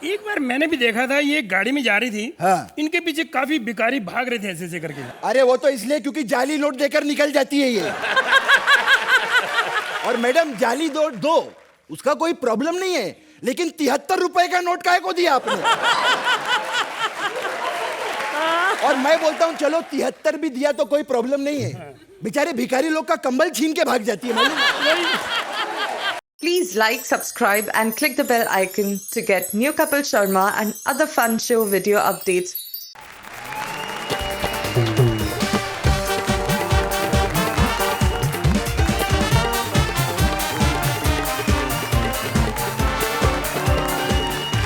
एक बार मैंने भी देखा था, ये गाड़ी में जा रही थी। हाँ। इनके पीछे काफी भिखारी भाग रहे थे ऐसे ऐसे करके। अरे वो तो इसलिए क्योंकि जाली नोट देकर निकल जाती है ये। और मैडम जाली नोट दो, उसका कोई प्रॉब्लम नहीं है, लेकिन 73 रुपए का नोट काहे को दिया आपने? और मैं बोलता हूँ चलो 73 भी दिया तो कोई प्रॉब्लम नहीं है, बेचारे भिखारी लोग का कंबल छीन के भाग जाती है मालूम? Please like, subscribe and click the bell icon to get new Kapil Sharma and other fun show video updates.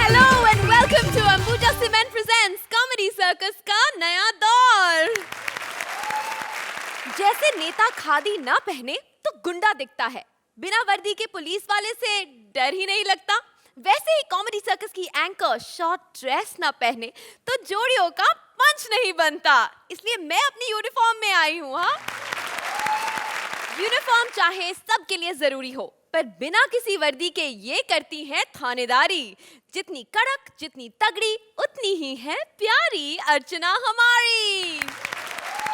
Hello and welcome to Ambuja cement presents comedy circus का नया दौर। जैसे नेता खादी ना पहने तो गुंडा दिखता है, बिना वर्दी के पुलिस वाले से डर ही नहीं लगता, वैसे ही कॉमेडी सर्कस की एंकर शॉर्ट ड्रेस ना पहने तो जोड़ियों का पंच नहीं बनता। इसलिए मैं अपनी यूनिफॉर्म में आई हूँ। हाँ, यूनिफॉर्म चाहे सबके लिए जरूरी हो, पर बिना किसी वर्दी के ये करती है थानेदारी। जितनी कड़क, जितनी तगड़ी, उतनी ही है प्यारी अर्चना हमारी।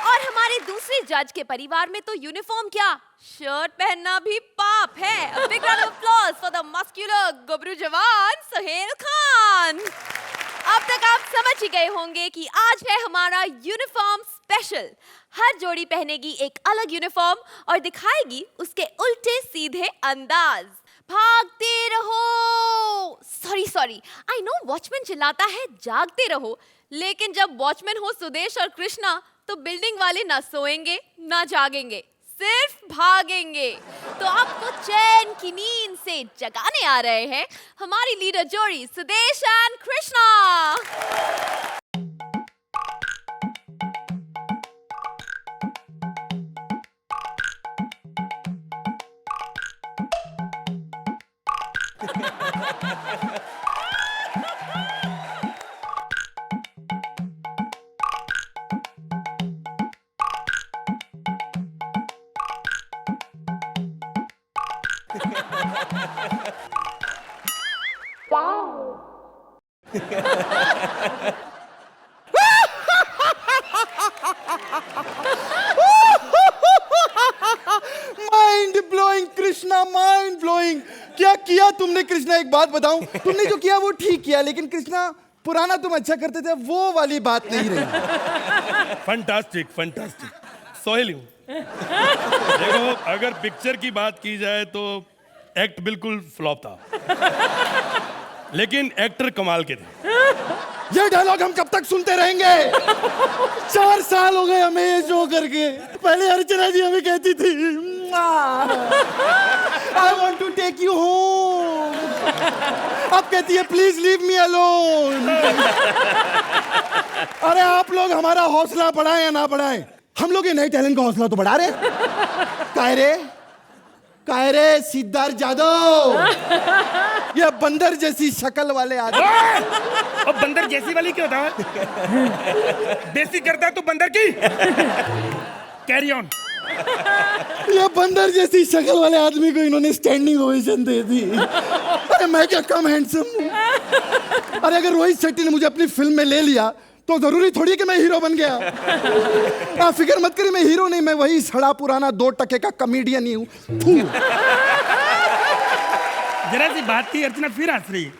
और हमारे दूसरे जज के परिवार में तो यूनिफॉर्म क्या, शर्ट पहनना भी पाप है। A big round of applause for the muscular गबरू जवान सुहेल खान। अब तक आप समझ ही गए होंगे कि आज है हमारा यूनिफॉर्म स्पेशल। हर जोड़ी पहनेगी एक अलग यूनिफॉर्म और दिखाएगी उसके उल्टे सीधे अंदाज। भागते रहो, सॉरी, आई नो वॉचमैन चिल्लाता है जागते रहो, लेकिन जब वॉचमैन हो सुदेश और कृष्णा तो बिल्डिंग वाले ना सोएंगे ना जागेंगे, सिर्फ भागेंगे। तो आपको चैन की नींद से जगाने आ रहे हैं हमारी लीडर जोड़ी Sudesh and Krishna. Mind blowing Krishna, mind blowing. क्या किया तुमने कृष्णा? एक बात बताऊं, तुमने जो किया वो ठीक किया, लेकिन कृष्णा पुराना तुम अच्छा करते थे, वो वाली बात नहीं रही। फंटास्टिक सोहेल हूँ। देखो, अगर पिक्चर की बात की जाए तो एक्ट बिल्कुल फ्लॉप था, लेकिन एक्टर कमाल के थे। ये डायलॉग हम कब तक सुनते रहेंगे? 4 साल हो गए हमें ये शो करके। पहले अर्चना जी हमें कहती थी I want to take you home, अब कहती है प्लीज लीव मी अलोन। अरे आप लोग हमारा हौसला बढ़ाएं या ना बढ़ाएं, हम लोग ये नए टैलेंट का हौसला तो बढ़ा रहे। कायरे सिद्धार्थ जादव, ये बंदर जैसी शक्ल वाले आदमी। अब बंदर जैसी वाली क्यों था? बेसिक करता है तो बंदर की। Carry on. ये बंदर जैसी शक्ल वाले आदमी को इन्होंने स्टैंडिंग ओवेशन दे दी। अरे मैं क्या कम हैंडसम हूँ? अरे अगर रोहित शेट्टी ने मुझे अपनी फिल्म में ले लिया तो जरूरी थोड़ी कि मैं हीरो बन गया। आप फिक्र मत करिए, मैं हीरो नहीं, मैं वही सड़ा पुराना 2 टके का कॉमेडियन ही हूँ। जरा सी बात थी, अर्चना फिर हंस रही है।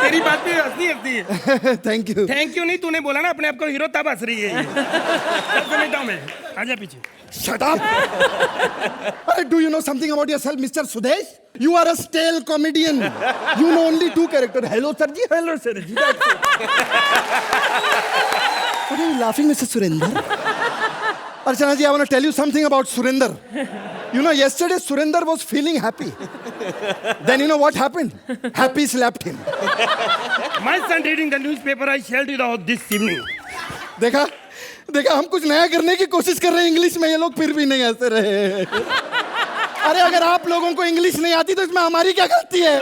तेरी बात भी हंसती है। Thank you. थैंक यू नहीं, तूने बोला ना अपने आप को हीरो, तब हंस रही है। समझता हूँ मैं। आजा पीछे। Shut up! Do you know something about yourself, Mr. Sudesh? You are a stale comedian. You know only 2 characters. Hello, sir ji. Hello, sir ji. That's it. What are you laughing, Mr. Surinder? Archana ji, I want to tell you something about Surinder. You know, yesterday Surinder was feeling happy. Then you know what happened? Happy slapped him. My son reading the newspaper. I shared it out this evening. देखा हम कुछ नया करने की कोशिश कर रहे हैं इंग्लिश में, ये लोग फिर भी नहीं हंस रहे। अरे अगर आप लोगों को इंग्लिश नहीं आती तो इसमें हमारी क्या गलती है?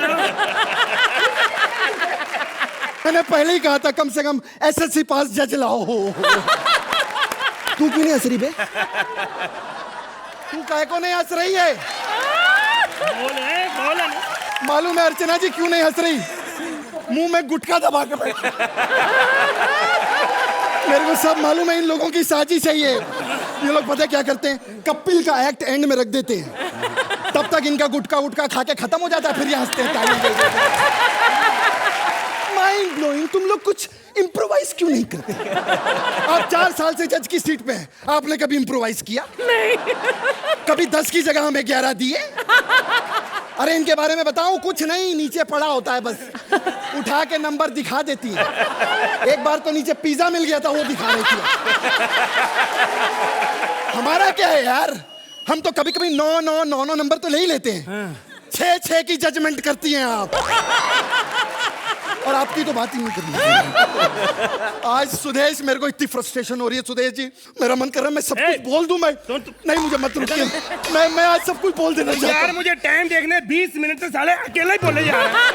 मैंने पहले ही कहा था कम से कम एसएससी पास जज लाओ। तू क्यों नहीं हंस रही बे? तू काहे को नहीं हंस रही है? बोल। मालूम है अर्चना जी क्यों नहीं हंस रही? मुंह में गुटखा दबा के बैठे। मेरे को सब मालूम है इन लोगों की साजिश है ये लोग पता है क्या करते हैं, कपिल का एक्ट एंड में रख देते हैं, तब तक इनका गुटखा उटका खा के खत्म हो जाता है, फिर ये हंसते हैं, ताली बजाते हैं। Mind blowing. तुम लोग कुछ इम्प्रोवाइज क्यों नहीं करते? आप 4 साल से जज की सीट पे हैं, आपने कभी इम्प्रोवाइज किया? नहीं। कभी 10 की जगह हमें 11 दिए? अरे इनके बारे में बताऊं, कुछ नहीं, नीचे पड़ा होता है, बस उठा के नंबर दिखा देती है। एक बार तो नीचे पिज्जा मिल गया था, वो दिखा रही थी। हमारा क्या है यार, हम तो कभी कभी 9 नंबर तो ले ही लेते हैं। 6 की जजमेंट करती हैं आप, और आपकी तो बात ही नहीं करनी। आज सुदेश, मेरे को इतनी फ्रस्ट्रेशन हो रही है सुदेश जी, मेरा मन कर रहा है मैं सब कुछ बोल दूं। मैं नहीं, मुझे मत रुकिए, मैं आज सब कुछ बोल देना चाहता हूं। यार मुझे टाइम देखने 20 मिनट से साले अकेला ही बोले जा रहा है।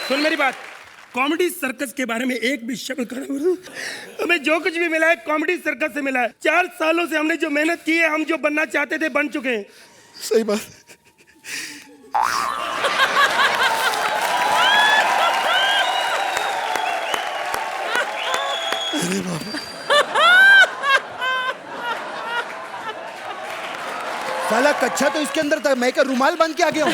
सुन मेरी बात, कॉमेडी सर्कस के बारे में एक भी शब्द कर। हमें जो कुछ भी मिला है कॉमेडी सर्कस से मिला है। 4 सालों से हमने जो मेहनत की है, हम जो बनना चाहते थे बन चुके हैं। सही बात। अरे बाबा, साला कच्चा तो इसके अंदर था, मैं क्या रुमाल बांध के आ गया हूं?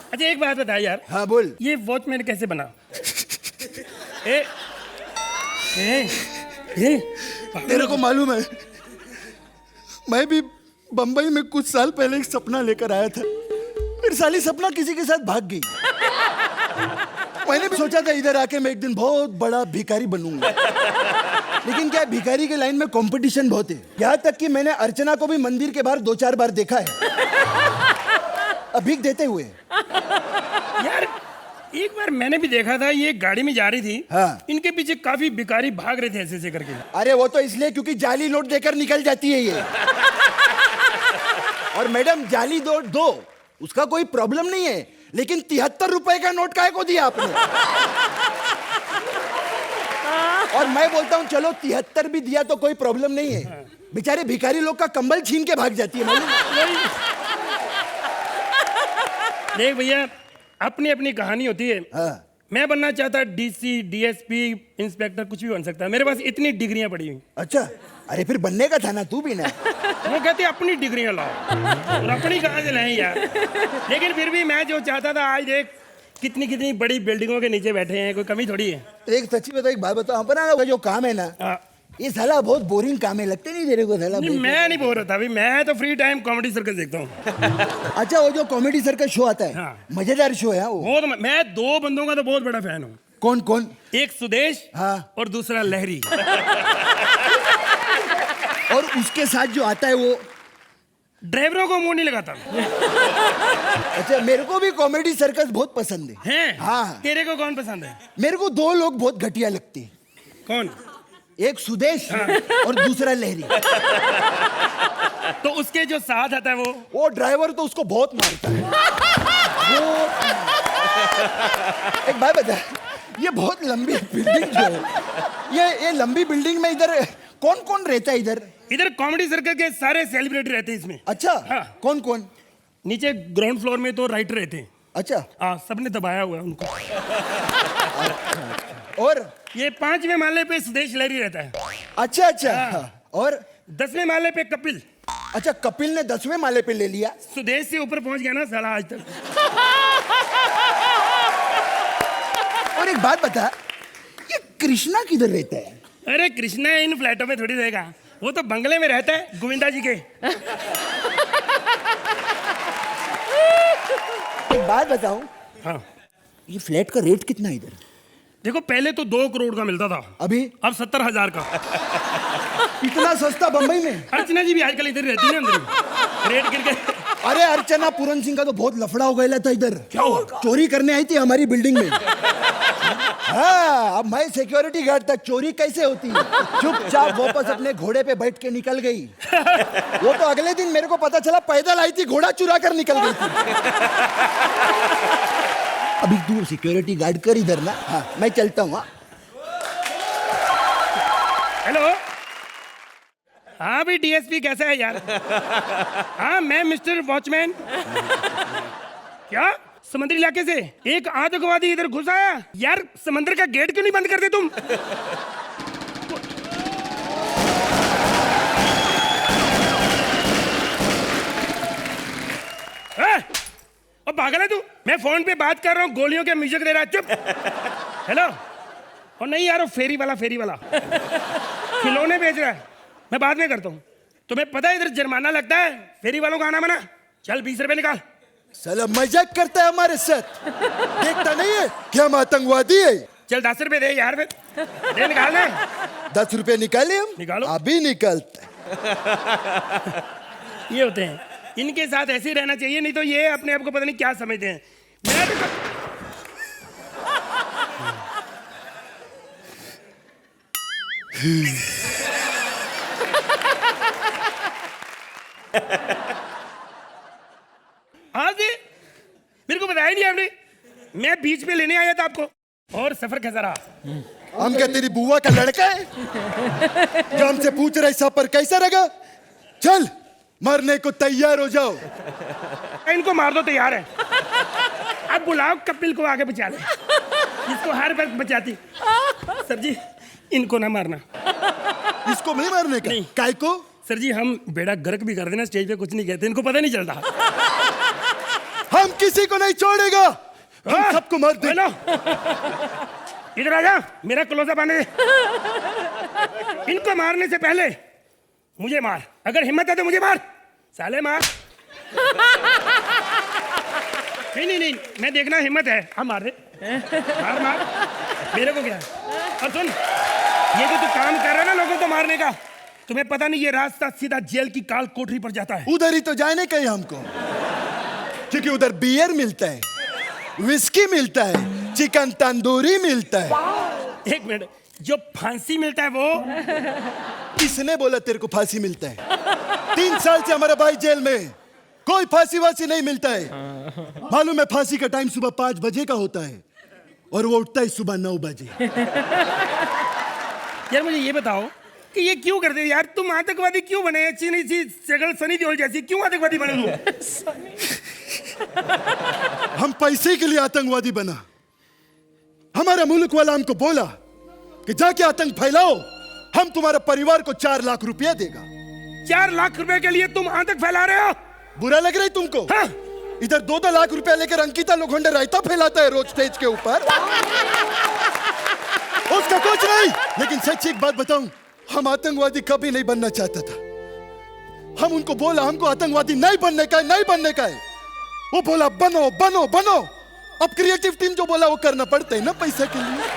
अच्छा एक बात बता यार। हाँ बोल। ये वॉचमैन कैसे बना? ए, ए, ए, तेरे को मालूम है, मैं भी बंबई में कुछ साल पहले एक सपना लेकर आया था, फिर साली सपना किसी के साथ भाग गई। मैंने भी सोचा था इधर आके मैं एक दिन बहुत बड़ा भिखारी बनूंगा, लेकिन क्या भिखारी के लाइन में कंपटीशन बहुत है। यहाँ तक कि मैंने अर्चना को भी मंदिर के बाहर 2-4 बार देखा है भीख देते हुए। यार एक बार मैंने भी देखा था, ये गाड़ी में जा रही थी। हाँ। इनके पीछे काफी भिखारी भाग रहे थे ऐसे ऐसे करके। अरे वो तो इसलिए क्योंकि जाली नोट देकर निकल जाती है ये। और मैडम जाली नोट दो, उसका कोई प्रॉब्लम नहीं है, लेकिन 73 रुपए का नोट काहे को दिया आपने? और मैं बोलता हूँ चलो 73 भी दिया तो कोई प्रॉब्लम नहीं है, बेचारे भिखारी लोग का कंबल छीन के भाग जाती है। देख भैया, अपनी अपनी कहानी होती है। हाँ। मैं बनना चाहता डीसी, डीएसपी, इंस्पेक्टर, कुछ भी बन सकता है। मेरे पास इतनी डिग्रियां पड़ी हुई। अच्छा, अरे फिर बनने का था ना तू भी ना। वो कहते अपनी डिग्रियां लाओ, और अपनी कहाँ से लाएं यार। लेकिन फिर भी मैं जो चाहता था, आज देख कितनी कितनी बड़ी बिल्डिंगों के नीचे बैठे हैं, कोई कमी थोड़ी है। एक सच्ची बताओ, एक बात बताओ, अपना जो काम है ना, हाँ। ये साला बहुत बोरिंग काम है, लगते नहीं तेरे को साला? नहीं, मैं नहीं बोल रहा था अभी, मैं तो फ्री टाइम कॉमेडी सर्कस देखता हूँ। अच्छा, वो जो कॉमेडी सर्कस शो आता है, हाँ। मजेदार शो है वो। बहुत, मैं 2 बंदों का तो बहुत बड़ा फैन हूँ। कौन कौन? एक सुदेश, हाँ। और दूसरा लहरी। और उसके साथ जो आता है वो ड्राइवरों को मुंह नहीं लगाता। अच्छा, मेरे को भी कॉमेडी सर्कस बहुत पसंद है। हैं? हाँ। तेरे को कौन पसंद है? मेरे को 2 लोग बहुत घटिया लगते हैं, कौन? एक सुदेश और दूसरा लहरी। तो उसके जो साथ आता है वो ड्राइवर तो उसको बहुत मारता है। वो एक बात बता, ये बहुत लंबी बिल्डिंग जो है, ये लंबी बिल्डिंग में इधर कौन कौन रहता है? इधर कॉमेडी सर्कल के सारे सेलिब्रिटी रहते हैं इसमें। अच्छा। हाँ। कौन कौन? नीचे ग्राउंड फ्लोर में तो राइटर रहते हैं। अच्छा। हाँ, सबने दबाया हुआ है उनको। और ये 5वें माले पे सुदेश लहरी रहता है। अच्छा अच्छा। हाँ। और 10वें माले पे कपिल। अच्छा, कपिल ने 10वें माले पे ले लिया। सुदेश से ऊपर पहुंच गया ना साला आज तक। और एक बात बता, ये कृष्णा किधर रहता है? अरे कृष्णा इन फ्लैटों में थोड़ी रहेगा, वो तो बंगले में रहता है गोविंदा जी के। एक बात बताऊं, हाँ। ये फ्लैट का रेट कितना है इधर? देखो पहले तो 2 करोड़ का मिलता था, अभी अब 70,000 का। इतना सस्ता बंबई में? अर्चना जी भी आजकल इधर रहती है ना अंदर, रेट गिर गए। अरे अर्चना पूरन सिंह का तो बहुत लफड़ा हो गया था इधर। क्या हुआ? चोरी करने आई थी हमारी बिल्डिंग में। हाँ, अब मैं सिक्योरिटी गार्ड था, चोरी कैसे होती है? चुपचाप वापस अपने घोड़े पे बैठ के निकल गई। वो तो अगले दिन मेरे को पता चला पैदल आई थी, घोड़ा चुरा कर निकल गई थी। अभी तू सिक्योरिटी गार्ड कर इधर ना। हाँ, मैं चलता हूँ। हेलो। हाँ भाई डीएसपी कैसा है यार? हाँ मैं मिस्टर वॉचमैन। क्या समुद्री इलाके से एक आतंकवादी इधर घुस आया? यार समंदर का गेट क्यों नहीं बंद करते तुम? और पागल है तू? मैं फोन पे बात कर रहा हूँ, गोलियों के म्यूजिक दे रहा है। चुप। हेलो। और नहीं यार वो फेरी वाला खिलौने बेच रहा है। मैं बाद में करता हूँ। तुम्हें पता है इधर जुर्माना लगता है फेरी वालों का आना मना। चल 20 रुपए निकाल। साला मजाक करता है हमारे साथ, देखता नहीं है कि हम आतंकवादी है। चल 10 रुपए दे यार, फिर दे निकाल दे। 10 रुपए निकाले हम? निकालो। अभी निकालते। ये होते हैं, इनके साथ ऐसे ही रहना चाहिए, नहीं तो ये अपने आप को पता नहीं क्या समझते हैं। मैं तो हाँ जी, मेरे को बताया नहीं आपने। मैं बीच पे लेने आया था आपको। और सफर कैसा रहा? हम क्या तेरी बुआ का लड़का है जो हमसे पूछ रहे सफर कैसा रहा? चल मरने को तैयार हो जाओ। इनको मार दो, तैयार है। अब बुलाओ कपिल को आगे बचा ले, इसको हर वक्त बचाती। सर जी इनको ना मारना। इसको नहीं मारने का? नहीं। काय को? सर जी हम बेड़ा गर्क भी कर देना, स्टेज पे कुछ नहीं कहते, इनको पता नहीं चलता। हम किसी को नहीं छोड़ेगा, हम सबको मार दे। हेलो इधर आ जा, मेरा क्लोजअप आने दे। इनको मारने से पहले मुझे मार, अगर हिम्मत है तो मुझे मार, साले मार। नहीं, मैं देखना हिम्मत है। हम मार दे, मार मेरे को क्या। और सुन, ये जो तू काम कर रहा है ना लोगों को मारने का, तुम्हें पता नहीं ये रास्ता सीधा जेल की काल कोठरी पर जाता है। उधर ही तो जाने का है हमको, क्योंकि उधर बियर मिलता है, विस्की मिलता है, चिकन तंदूरी मिलता है। एक मिनट, जो फांसी मिलता है वो? किसने बोला तेरे को फांसी मिलता है? 3 साल से हमारा भाई जेल में, कोई फांसी वासी नहीं मिलता है। मालूम है फांसी का टाइम सुबह 5 बजे का होता है और वो उठता है सुबह 9 बजे। यार मुझे ये बताओ कि ये क्यों करते हो यार? तुम आतंकवादी क्यों बने? अच्छी नहीं सी शक्ल सनी देओल जैसी, क्यों आतंकवादी बने तुम? हम पैसे के लिए आतंकवादी बना। हमारा मुल्क वाला हमको बोला कि जाके आतंक फैलाओ, हम तुम्हारे परिवार को 4 लाख रुपया देगा। 4 लाख रुपए के लिए तुम आतंक फैला रहे हो? बुरा लग रहा है तुमको? हाँ? इधर 2-2 लाख रुपया लेकर अंकिता लोखंडे रायता फैलाता है रोज स्टेज के ऊपर। उसका कुछ नहीं, लेकिन सच एक बात बताऊं, हम आतंकवादी कभी नहीं बनना चाहता था। हम उनको बोला हमको आतंकवादी नहीं बनने का है, नहीं बनने का है। वो बोला बनो बनो बनो। अब क्रिएटिव टीम जो बोला वो करना पड़ता है ना पैसे के लिए।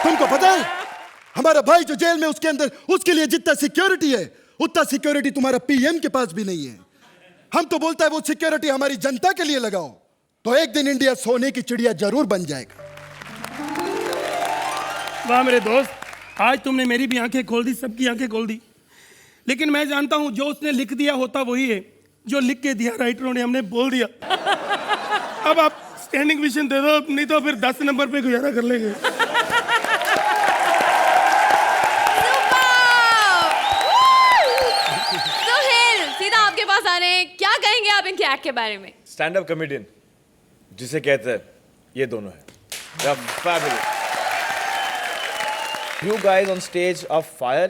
तुमको पता है हमारा भाई जो जेल में, उसके अंदर उसके लिए जितना सिक्योरिटी है उतना सिक्योरिटी तुम्हारा पीएम के पास भी नहीं है। हम तो बोलता है वो सिक्योरिटी हमारी जनता के लिए लगाओ, तो एक दिन इंडिया सोने की चिड़िया जरूर बन जाएगा। वाह मेरे दोस्त, आज तुमने मेरी भी आंखें खोल दी, सबकी आंखें खोल दी। लेकिन मैं जानता हूं जो उसने लिख दिया होता वही है, जो लिख के दिया राइटरों ने, हमने बोल दिया। अब आप स्टैंडिंग विशन दे दो, नहीं तो फिर 10 नंबर पे गुजारा कर लेंगे। सोहेल, सीधा आपके पास आ रहे हैं, क्या कहेंगे आप इनके एक्ट के बारे में? स्टैंड अप कॉमेडियन जिसे कहते हैं, ये दोनों है। They are fabulous. You guys on stage are fire.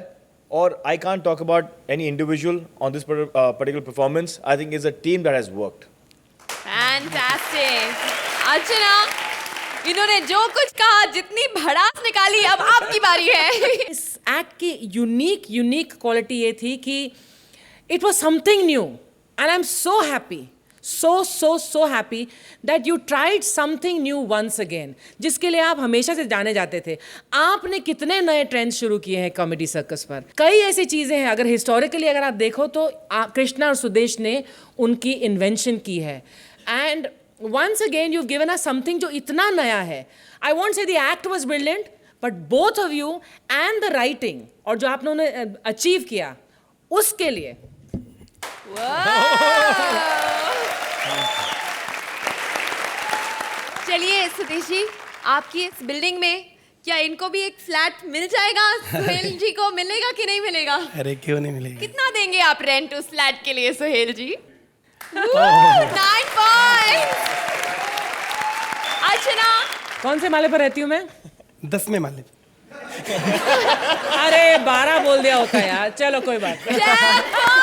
Or I can't talk about any individual on this particular performance. I think it's a team that has worked. Fantastic. अर्चना, इन्होंने जो कुछ कहा, जितनी भड़ास निकाली, अब आपकी बारी है। इस एक्ट की यूनिक क्वालिटी ये थी कि it was something new and I am so happy, so happy that you tried something new once again, जिसके लिए आप हमेशा से जाने जाते थे। आपने कितने नए ट्रेंड्स शुरू किए हैं कॉमेडी सर्कस पर। कई ऐसी चीज़ें हैं, अगर हिस्टोरिकली अगर आप देखो तो कृष्णा और सुदेश ने उनकी इन्वेंशन की है। And once again you've given us something जो इतना नया है। I won't say the act was brilliant, but both of you and the writing और जो आपने उन्हें अचीव किया उसके लिए चलिए सुदेश जी, आपकी इस बिल्डिंग में क्या इनको भी एक फ्लैट मिल जाएगा? सुहेल जी को मिलेगा कि नहीं मिलेगा? अरे क्यों नहीं मिलेगा? कितना देंगे आप रेंट उस फ्लैट के लिए सुहेल जी? 9 पॉइंट्स। अर्चना, कौन से माले पर रहती हूँ मैं? 10वें माले। अरे 12 बोल दिया होता यार, चलो कोई बात नहीं। 10 पॉइंट्स।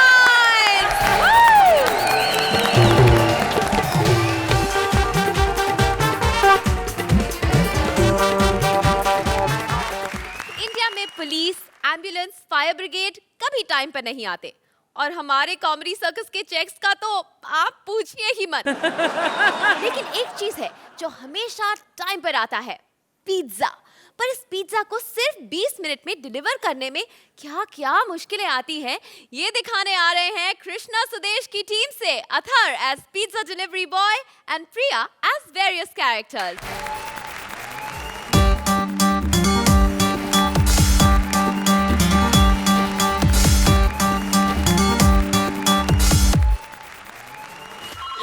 इंडिया में पुलिस, एम्बुलेंस, फायर ब्रिगेड कभी टाइम पर नहीं आते और हमारे कॉमेडी सर्कस के चेक्स का तो आप पूछिए ही मत। लेकिन एक चीज है जो हमेशा टाइम पर आता है, पिज्जा। पर इस पिज्जा को सिर्फ 20 मिनट में डिलीवर करने में क्या क्या मुश्किलें आती हैं, ये दिखाने आ रहे हैं कृष्णा सुदेश की टीम से Athar as pizza delivery boy and Priya as various characters.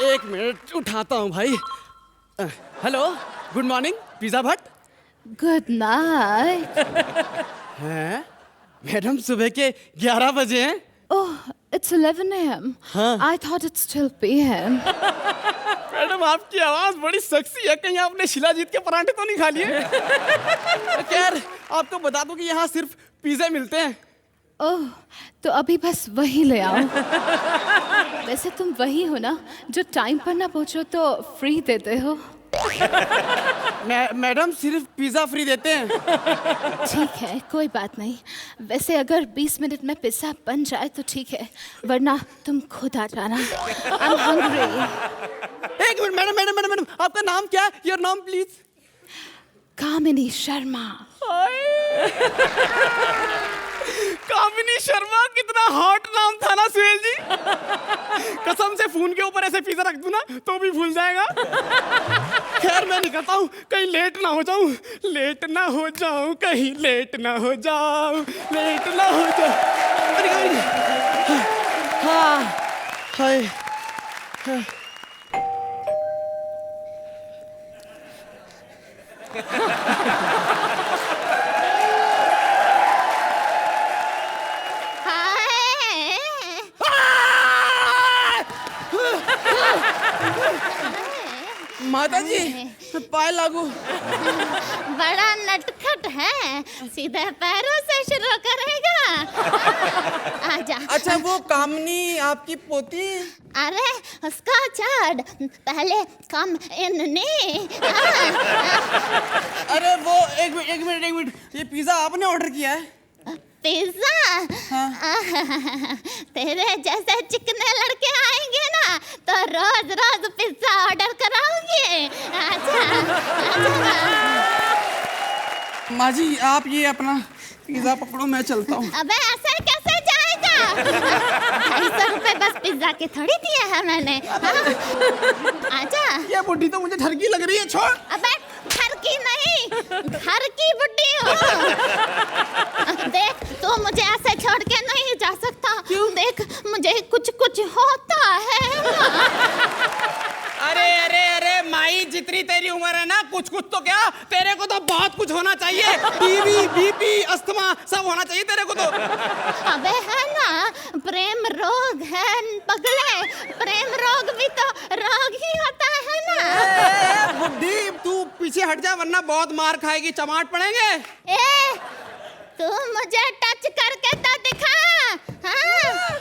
एक मिनट उठाता हूँ भाई। Hello, good morning, pizza Bhatt. Good night. हैं? मैडम सुबह के 11 बजे हैं। Oh, it's 11 a.m. I thought it's still p.m. Madam आपकी आवाज बड़ी सेक्सी है, कहीं आपने शिलाजीत के पराठे तो नहीं खा लिए? खैर आपको बता दूं कि यहाँ सिर्फ पिज्जे मिलते हैं। ओह, तो अभी बस वही ले आओ। वैसे तुम वही हो ना जो टाइम पर ना पहुंचो तो फ्री देते हो? मैडम सिर्फ पिज्जा फ्री देते हैं। ठीक है, कोई बात नहीं। वैसे अगर 20 मिनट में पिज्जा बन जाए तो ठीक है, वरना तुम खुद आ जाना। I'm hungry. एक minute madam madam madam madam, आपका नाम क्या है? योर नाम प्लीज। कामिनी शर्मा। कामिनी शर्मा, कितना हॉट नाम था ना सुहेल जी। कसम से फोन के ऊपर ऐसे पिज्जा रख दूं ना तो भी भूल जाएगा। खैर मैं निकलता हूँ, कहीं लेट ना हो जाऊं, लेट ना हो जाऊं, कहीं लेट ना हो जाऊं, लेट ना हो जाऊं। अरे हाँ हाय हाँ। माता जी पाए लागू। बड़ा नटखट है, सीधे पैरों से शुरू करेगा। आजा। अच्छा वो कामनी आपकी पोती? अरे उसका छोड़, पहले कम इनने। अरे वो एक मिनट, ये पिज्जा आपने ऑर्डर किया है? पिज्जा? तेरे जैसे चिकने लड़के आएंगे ना तो रोज रोज पिज्जा ऑर्डर कराओगे। माँ जी आप ये अपना पिज्जा पकड़ो, मैं चलता हूँ। अबे ऐसे कैसे जाएगा? 250 रुपए बस पिज्जा के थोड़ी दिए हैं मैंने। आजा। ये बुढ़ी तो मुझे ठरकी लग रही है, छोड़। अबे ठरकी नहीं, घर की बुढ़ी हो। देख तू मुझे ऐसे छोड़ के नहीं जा सकता। क्यों? देख मुझे कुछ कुछ होता है। अरे अरे अरे माई, जितनी तेरी उम्र है ना, कुछ कुछ तो क्या, तेरे को तो बहुत कुछ होना चाहिए। टीवी, बीपी, अस्थमा सब होना चाहिए तेरे को तो। अबे है ना, प्रेम रोग है पगले, प्रेम रोग भी तो रोग ही होता है ना। बुढ़ी तू पीछे हट जा वरना बहुत मार खाएगी, चमाट पड़ेंगे। ए, तू मुझे टच करके तो दिखा। हाँ?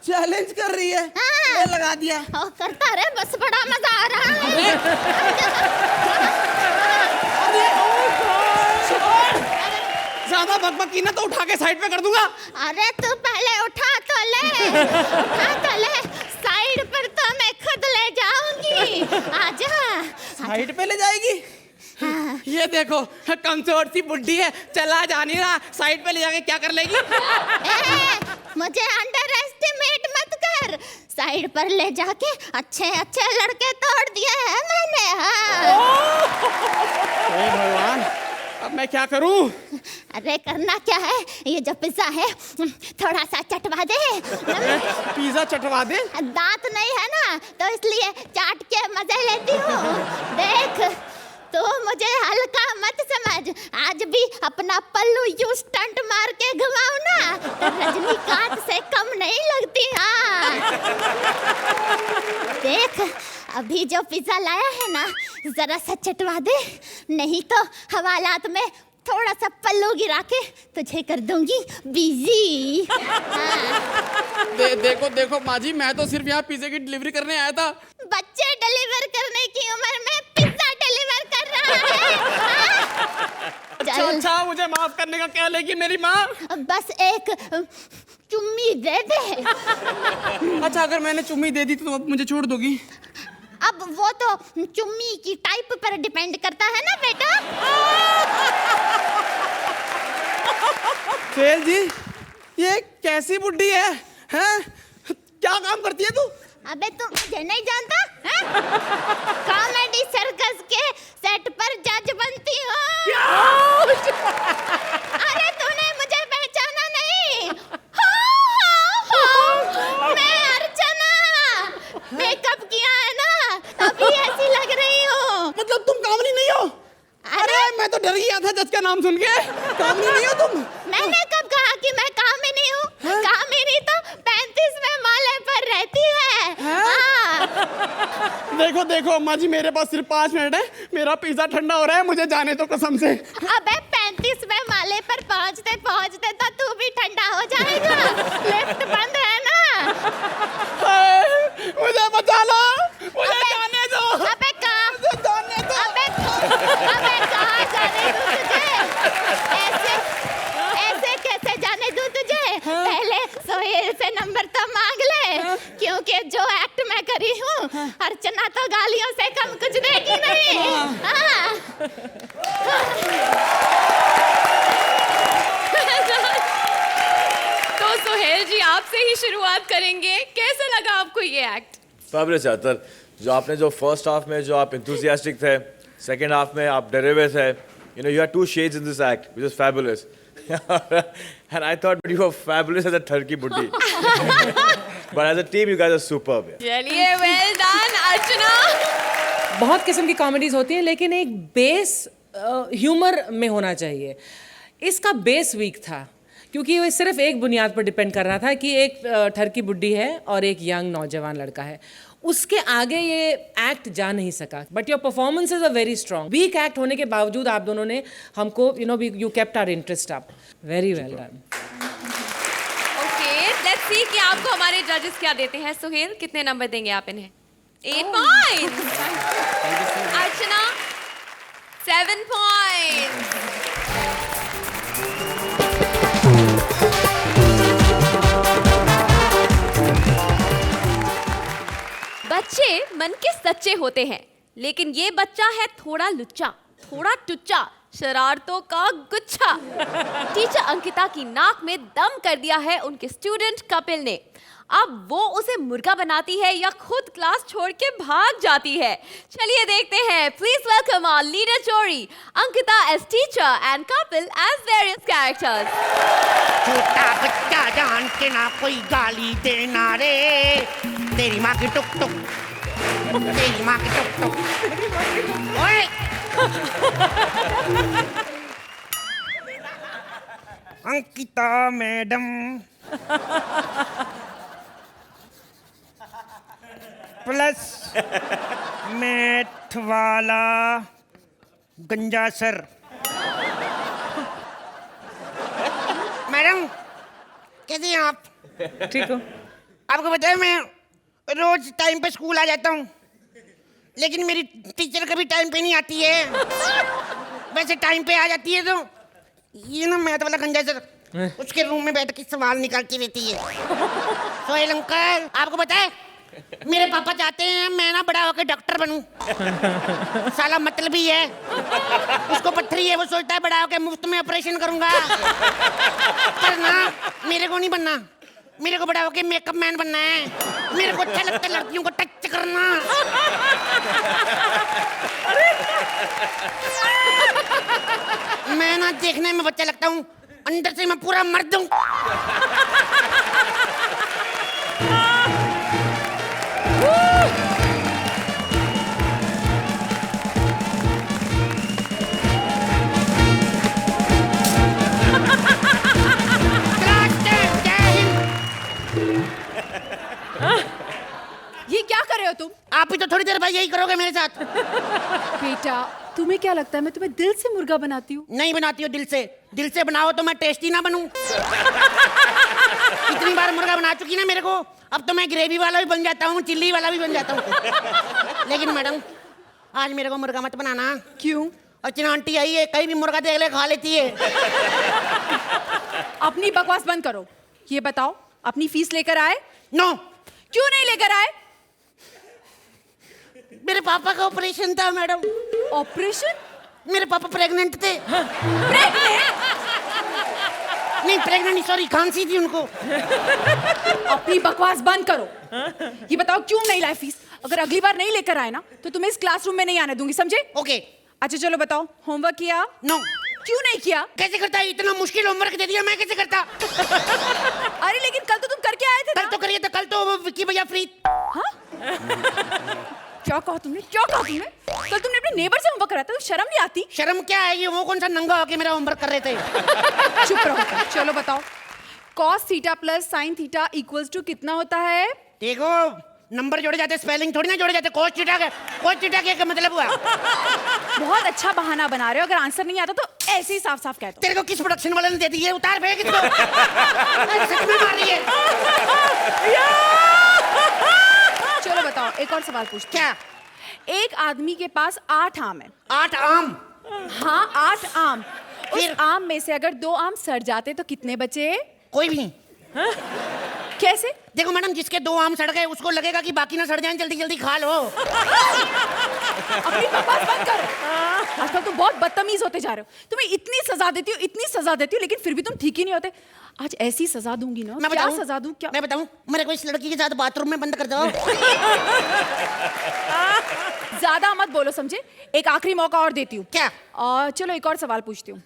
चैलेंज कर रही है। हाँ। मैं लगा दिया। ओ, करता रहे, बस बड़ा मजा आ रहा है। ज्यादा बकबक की ना तो उठा के साइड पे कर दूंगा। अरे तू पहले उठा तो ले, उठा तो ले, साइड पर तो मैं खुद ले जाऊंगी। आजा। साइड पे ले जाएगी? हाँ। ये देखो कमजोर सी बुढ़ी है, चला जा नहीं रहा, साइड पे ले जाके क्या कर लेगी? मुझे अंडर एस्टिमेट मत कर, साइड पर ले जाके अच्छे अच्छे लड़के तोड़ दिए हैं मैंने। हाँ। हे भगवान, अब मैं क्या करूं? अरे करना क्या है, ये जो पिज्जा है थोड़ा सा चटवा दे। पिज्जा चटवा दे? दांत नहीं है ना तो इसलिए चाट के मजे लेती हूँ। देख तो मुझे हल्का मत समझ। आज भी अपना पल्लू यूं स्टंट मार के घुमाऊं ना तो रजनीकांत से कम नहीं लगती। हाँ देख, अभी जो पिज्जा लाया है ना, जरा सा चटवा दे, नहीं तो हवालात में थोड़ा सा पल्लू गिरा के तुझे कर दूंगी बिजी। देखो देखो माँ जी, मैं तो सिर्फ यहाँ पिज्जे की डिलीवरी करने आया था। बच्चे डिलीवर करने की उम्र में पिज्जा डिलीवर कर रहा है। अच्छा अच्छा, मुझे माफ करने का क्या लेगी मेरी माँ। बस एक चुम्मी दे दे। अच्छा, अगर मैंने चुम्मी दे दी तो अब मुझे छोड़ दोगी? अब वो तो चुम्मी की टाइप पर डिपेंड करता है ना बेटा। सोहेल जी, ये कैसी बुड्ढी है? हैं? क्या काम करती है तू? अबे तुम मुझे नहीं जानता हैं? कॉमेडी सर्कस के सेट पर जज बनती हो। अरे तूने मुझे पहचाना नहीं? हो, मैं अर्चना। मेकअप किया है ना, तभी ऐसी लग रही हो। मतलब तुम कामनी नहीं हो? अरे मैं तो डर गया था जज का नाम सुन के। कामनी नहीं हो तुम? मैंने कब कहा कि मैं कामिनी हूँ? कामिनी तो 35वें माले पर रहती है। हाँ। देखो देखो अम्मा जी, मेरे पास सिर्फ 5 मिनट है, मेरा पिज्जा ठंडा हो रहा है, मुझे जाने दो कसम से। अबे 35वें माले पर पहुँचते पहुँचते तो तू भी ठंडा हो जाएगा। लिफ्ट बंद है ना। मुझे बचा लो, मुझे जाने दो। अबे कहाँ? जाने दो। अबे कहाँ जाने दूँ तुझे? ऐसे कैसे जाने दूँ तुझे? पहले सोहेल से नंबर तो मांग ले, क्योंकि जो एक्ट मैं करी हूँ, अर्चना तो गालियों से कम कुछ देगी नहीं। हाँ। तो सोहेल जी, आपसे ही शुरुआत करेंगे। कैसा लगा आपको ये एक्ट? फैबुलस यार, जो आपने जो फर्स्ट हाफ में जो आप enthusiastic थे, सेकंड हाफ में आप डरे हुए थे, you know you had 2 shades in this act, which is fabulous. And I thought you were fabulous as a turkey buddhi. But as a team you guys are superb. चलिए, well done अर्चना। बहुत किस्म की comedies होती हैं, लेकिन एक base humour में होना चाहिए। इसका बेस वीक था, क्योंकि वो सिर्फ एक बुनियाद पर डिपेंड कर रहा था कि एक ठरकी बुड्ढी है और एक यंग नौजवान लड़का है। उसके आगे ये एक्ट जा नहीं सका। But your performances are very strong. Weak act होने के बावजूद आप दोनों ने हमको you kept our interest up. Very well done. Okay, let's see कि आपको हमारे जजेस क्या देते हैं। सोहेल, कितने नंबर देंगे आप इन्हें? 8 पॉइंट्स। अर्चना 7 पॉइंट्स। बच्चे मन के सच्चे होते हैं, लेकिन ये बच्चा है थोड़ा लुच्चा, थोड़ा टुच्चा, शरारतों का गुच्छा। टीचर अंकिता की नाक में दम कर दिया है उनके स्टूडेंट कपिल ने। अब वो उसे मुर्गा बनाती है या खुद क्लास छोड़ के भाग जाती है। चलिए देखते हैं। प्लीज वेलकम आवर लीडर जोड़ी, Ankita as teacher and Kapil as various characters. छोटा बच्चा जान के ना कोई गाली देना रे, तेरी माँ की टुक टुक, तेरी माँ की टुक टुक। ओए अंकिता मैडम, प्लस मैथ वाला गंजा सर। मैडम कैसे हैं आप? ठीक हो? आपको पता है मैं रोज टाइम पे स्कूल आ जाता हूँ, लेकिन मेरी टीचर कभी टाइम पे नहीं आती है। वैसे टाइम पे आ जाती है तो ये ना मैथ वाला गंजा सर उसके रूम में बैठ के सवाल निकालती रहती है। सोहेल अंकल, आपको पता है मेरे पापा चाहते हैं मैं ना बड़ा होकर डॉक्टर बनूं। साला मतलब ही है, उसको पत्थरी है, वो सोचता है बड़ा होकर मुफ्त में ऑपरेशन करूंगा। पर ना, मेरे को नहीं बनना, मेरे को बड़ा होकर मेकअप मैन बनना है। मेरे को अच्छा लगता है लड़कियों को टच करना। मैं ना देखने में बच्चा लगता हूँ, अंदर से मैं पूरा मर्द हूँ। रहे हो तुम? आप ही तो थोड़ी देर बाद यही करोगे मेरे साथ। बेटा तुम्हें क्या लगता है मैं तुम्हें दिल से मुर्गा बनाती हूँ? नहीं बनाती हो दिल से। दिल से बनाओ तो मैं टेस्टी ना बनूं। इतनी बार मुर्गा बना चुकी ना मेरे को, अब तो मैं ग्रेवी वाला भी बन जाता हूँ, चिल्ली वाला भी बन जाता हूँ। लेकिन मैडम आज मेरे को मुर्गा मत बनाना। क्यों? अर्चना आंटी आई है, कहीं भी मुर्गा देख ले खा लेती है। अपनी बकवास बंद करो। ये बताओ अपनी फीस लेकर आए? नो। क्यों नहीं लेकर आए? मेरे पापा का ऑपरेशन था मैडम। ऑपरेशन? मेरे पापा प्रेग्नेंट थे। प्रेग्नेंट? नहीं प्रेग्नेंट, सॉरी, खांसी थी उनको। अपनी बकवास बंद करो। ये बताओ क्यों नहीं लाए फीस? अगर अगली बार नहीं लेकर आए ना तो तुम्हें इस क्लासरूम में नहीं आने दूंगी, समझे? ओके। अच्छा चलो बताओ, होमवर्क किया? नो। क्यों नहीं किया? कैसे करता है? इतना मुश्किल होमवर्क दे दिया, मैं कैसे करता? अरे लेकिन कल तो तुम करके आए थे ना? कल तो करिए था, कल तो विक्की भैया फ्री। हाँ? क्या कहा तुमने? क्या कहा तुमने? कल तुमने अपने नेबर से होमवर्क कराया था, तो शर्म नहीं आती? शर्म क्या आएगी? वो कौन सा नंगा होके मेरा होमवर्क कर रहे थे? चुप रहो। चलो बताओ, cos theta plus sin theta equals to कितना होता है? देखो नंबर जोड़े जाते, स्पेलिंग थोड़ी ना जोड़े जाते। कोस थीटा का मतलब हुआ। बहुत अच्छा बहाना बना रहे हो। अगर आंसर नहीं आता तो ऐसे ही साफ साफ कह दो। तेरे को किस प्रोडक्शन वाले ने दे दी है? उतार फेंक इसको। सच में मार रही है। चलो बताओ, एक और सवाल पूछते। क्या? एक आदमी के पास 8 आम है। 8 आम? हाँ 8 आम। उस आम में से अगर 2 आम सड़ जाते तो कितने बचे? कोई भी नहीं। कैसे? देखो मैडम, जिसके 2 आम सड़ गए उसको लगेगा कि बाकी ना सड़ जाएं, जल्दी जल्दी खा लो। अपनी बकवास बंद करो। आजकल तुम बहुत बदतमीज होते जा रहे हो। तुम्हें इतनी सजा देती हूँ, इतनी सजा देती हूँ, लेकिन फिर भी तुम ठीक ही नहीं होते। आज ऐसी सजा दूंगी ना। मैं क्या बताऊं? सजा दूं? क्या? मैं बताऊं? मेरे को इस लड़की के साथ बाथरूम में बंद कर दो। ज्यादा मत बोलो, समझे? एक आखिरी मौका और देती हूँ। क्या? चलो एक और सवाल पूछती हूँ।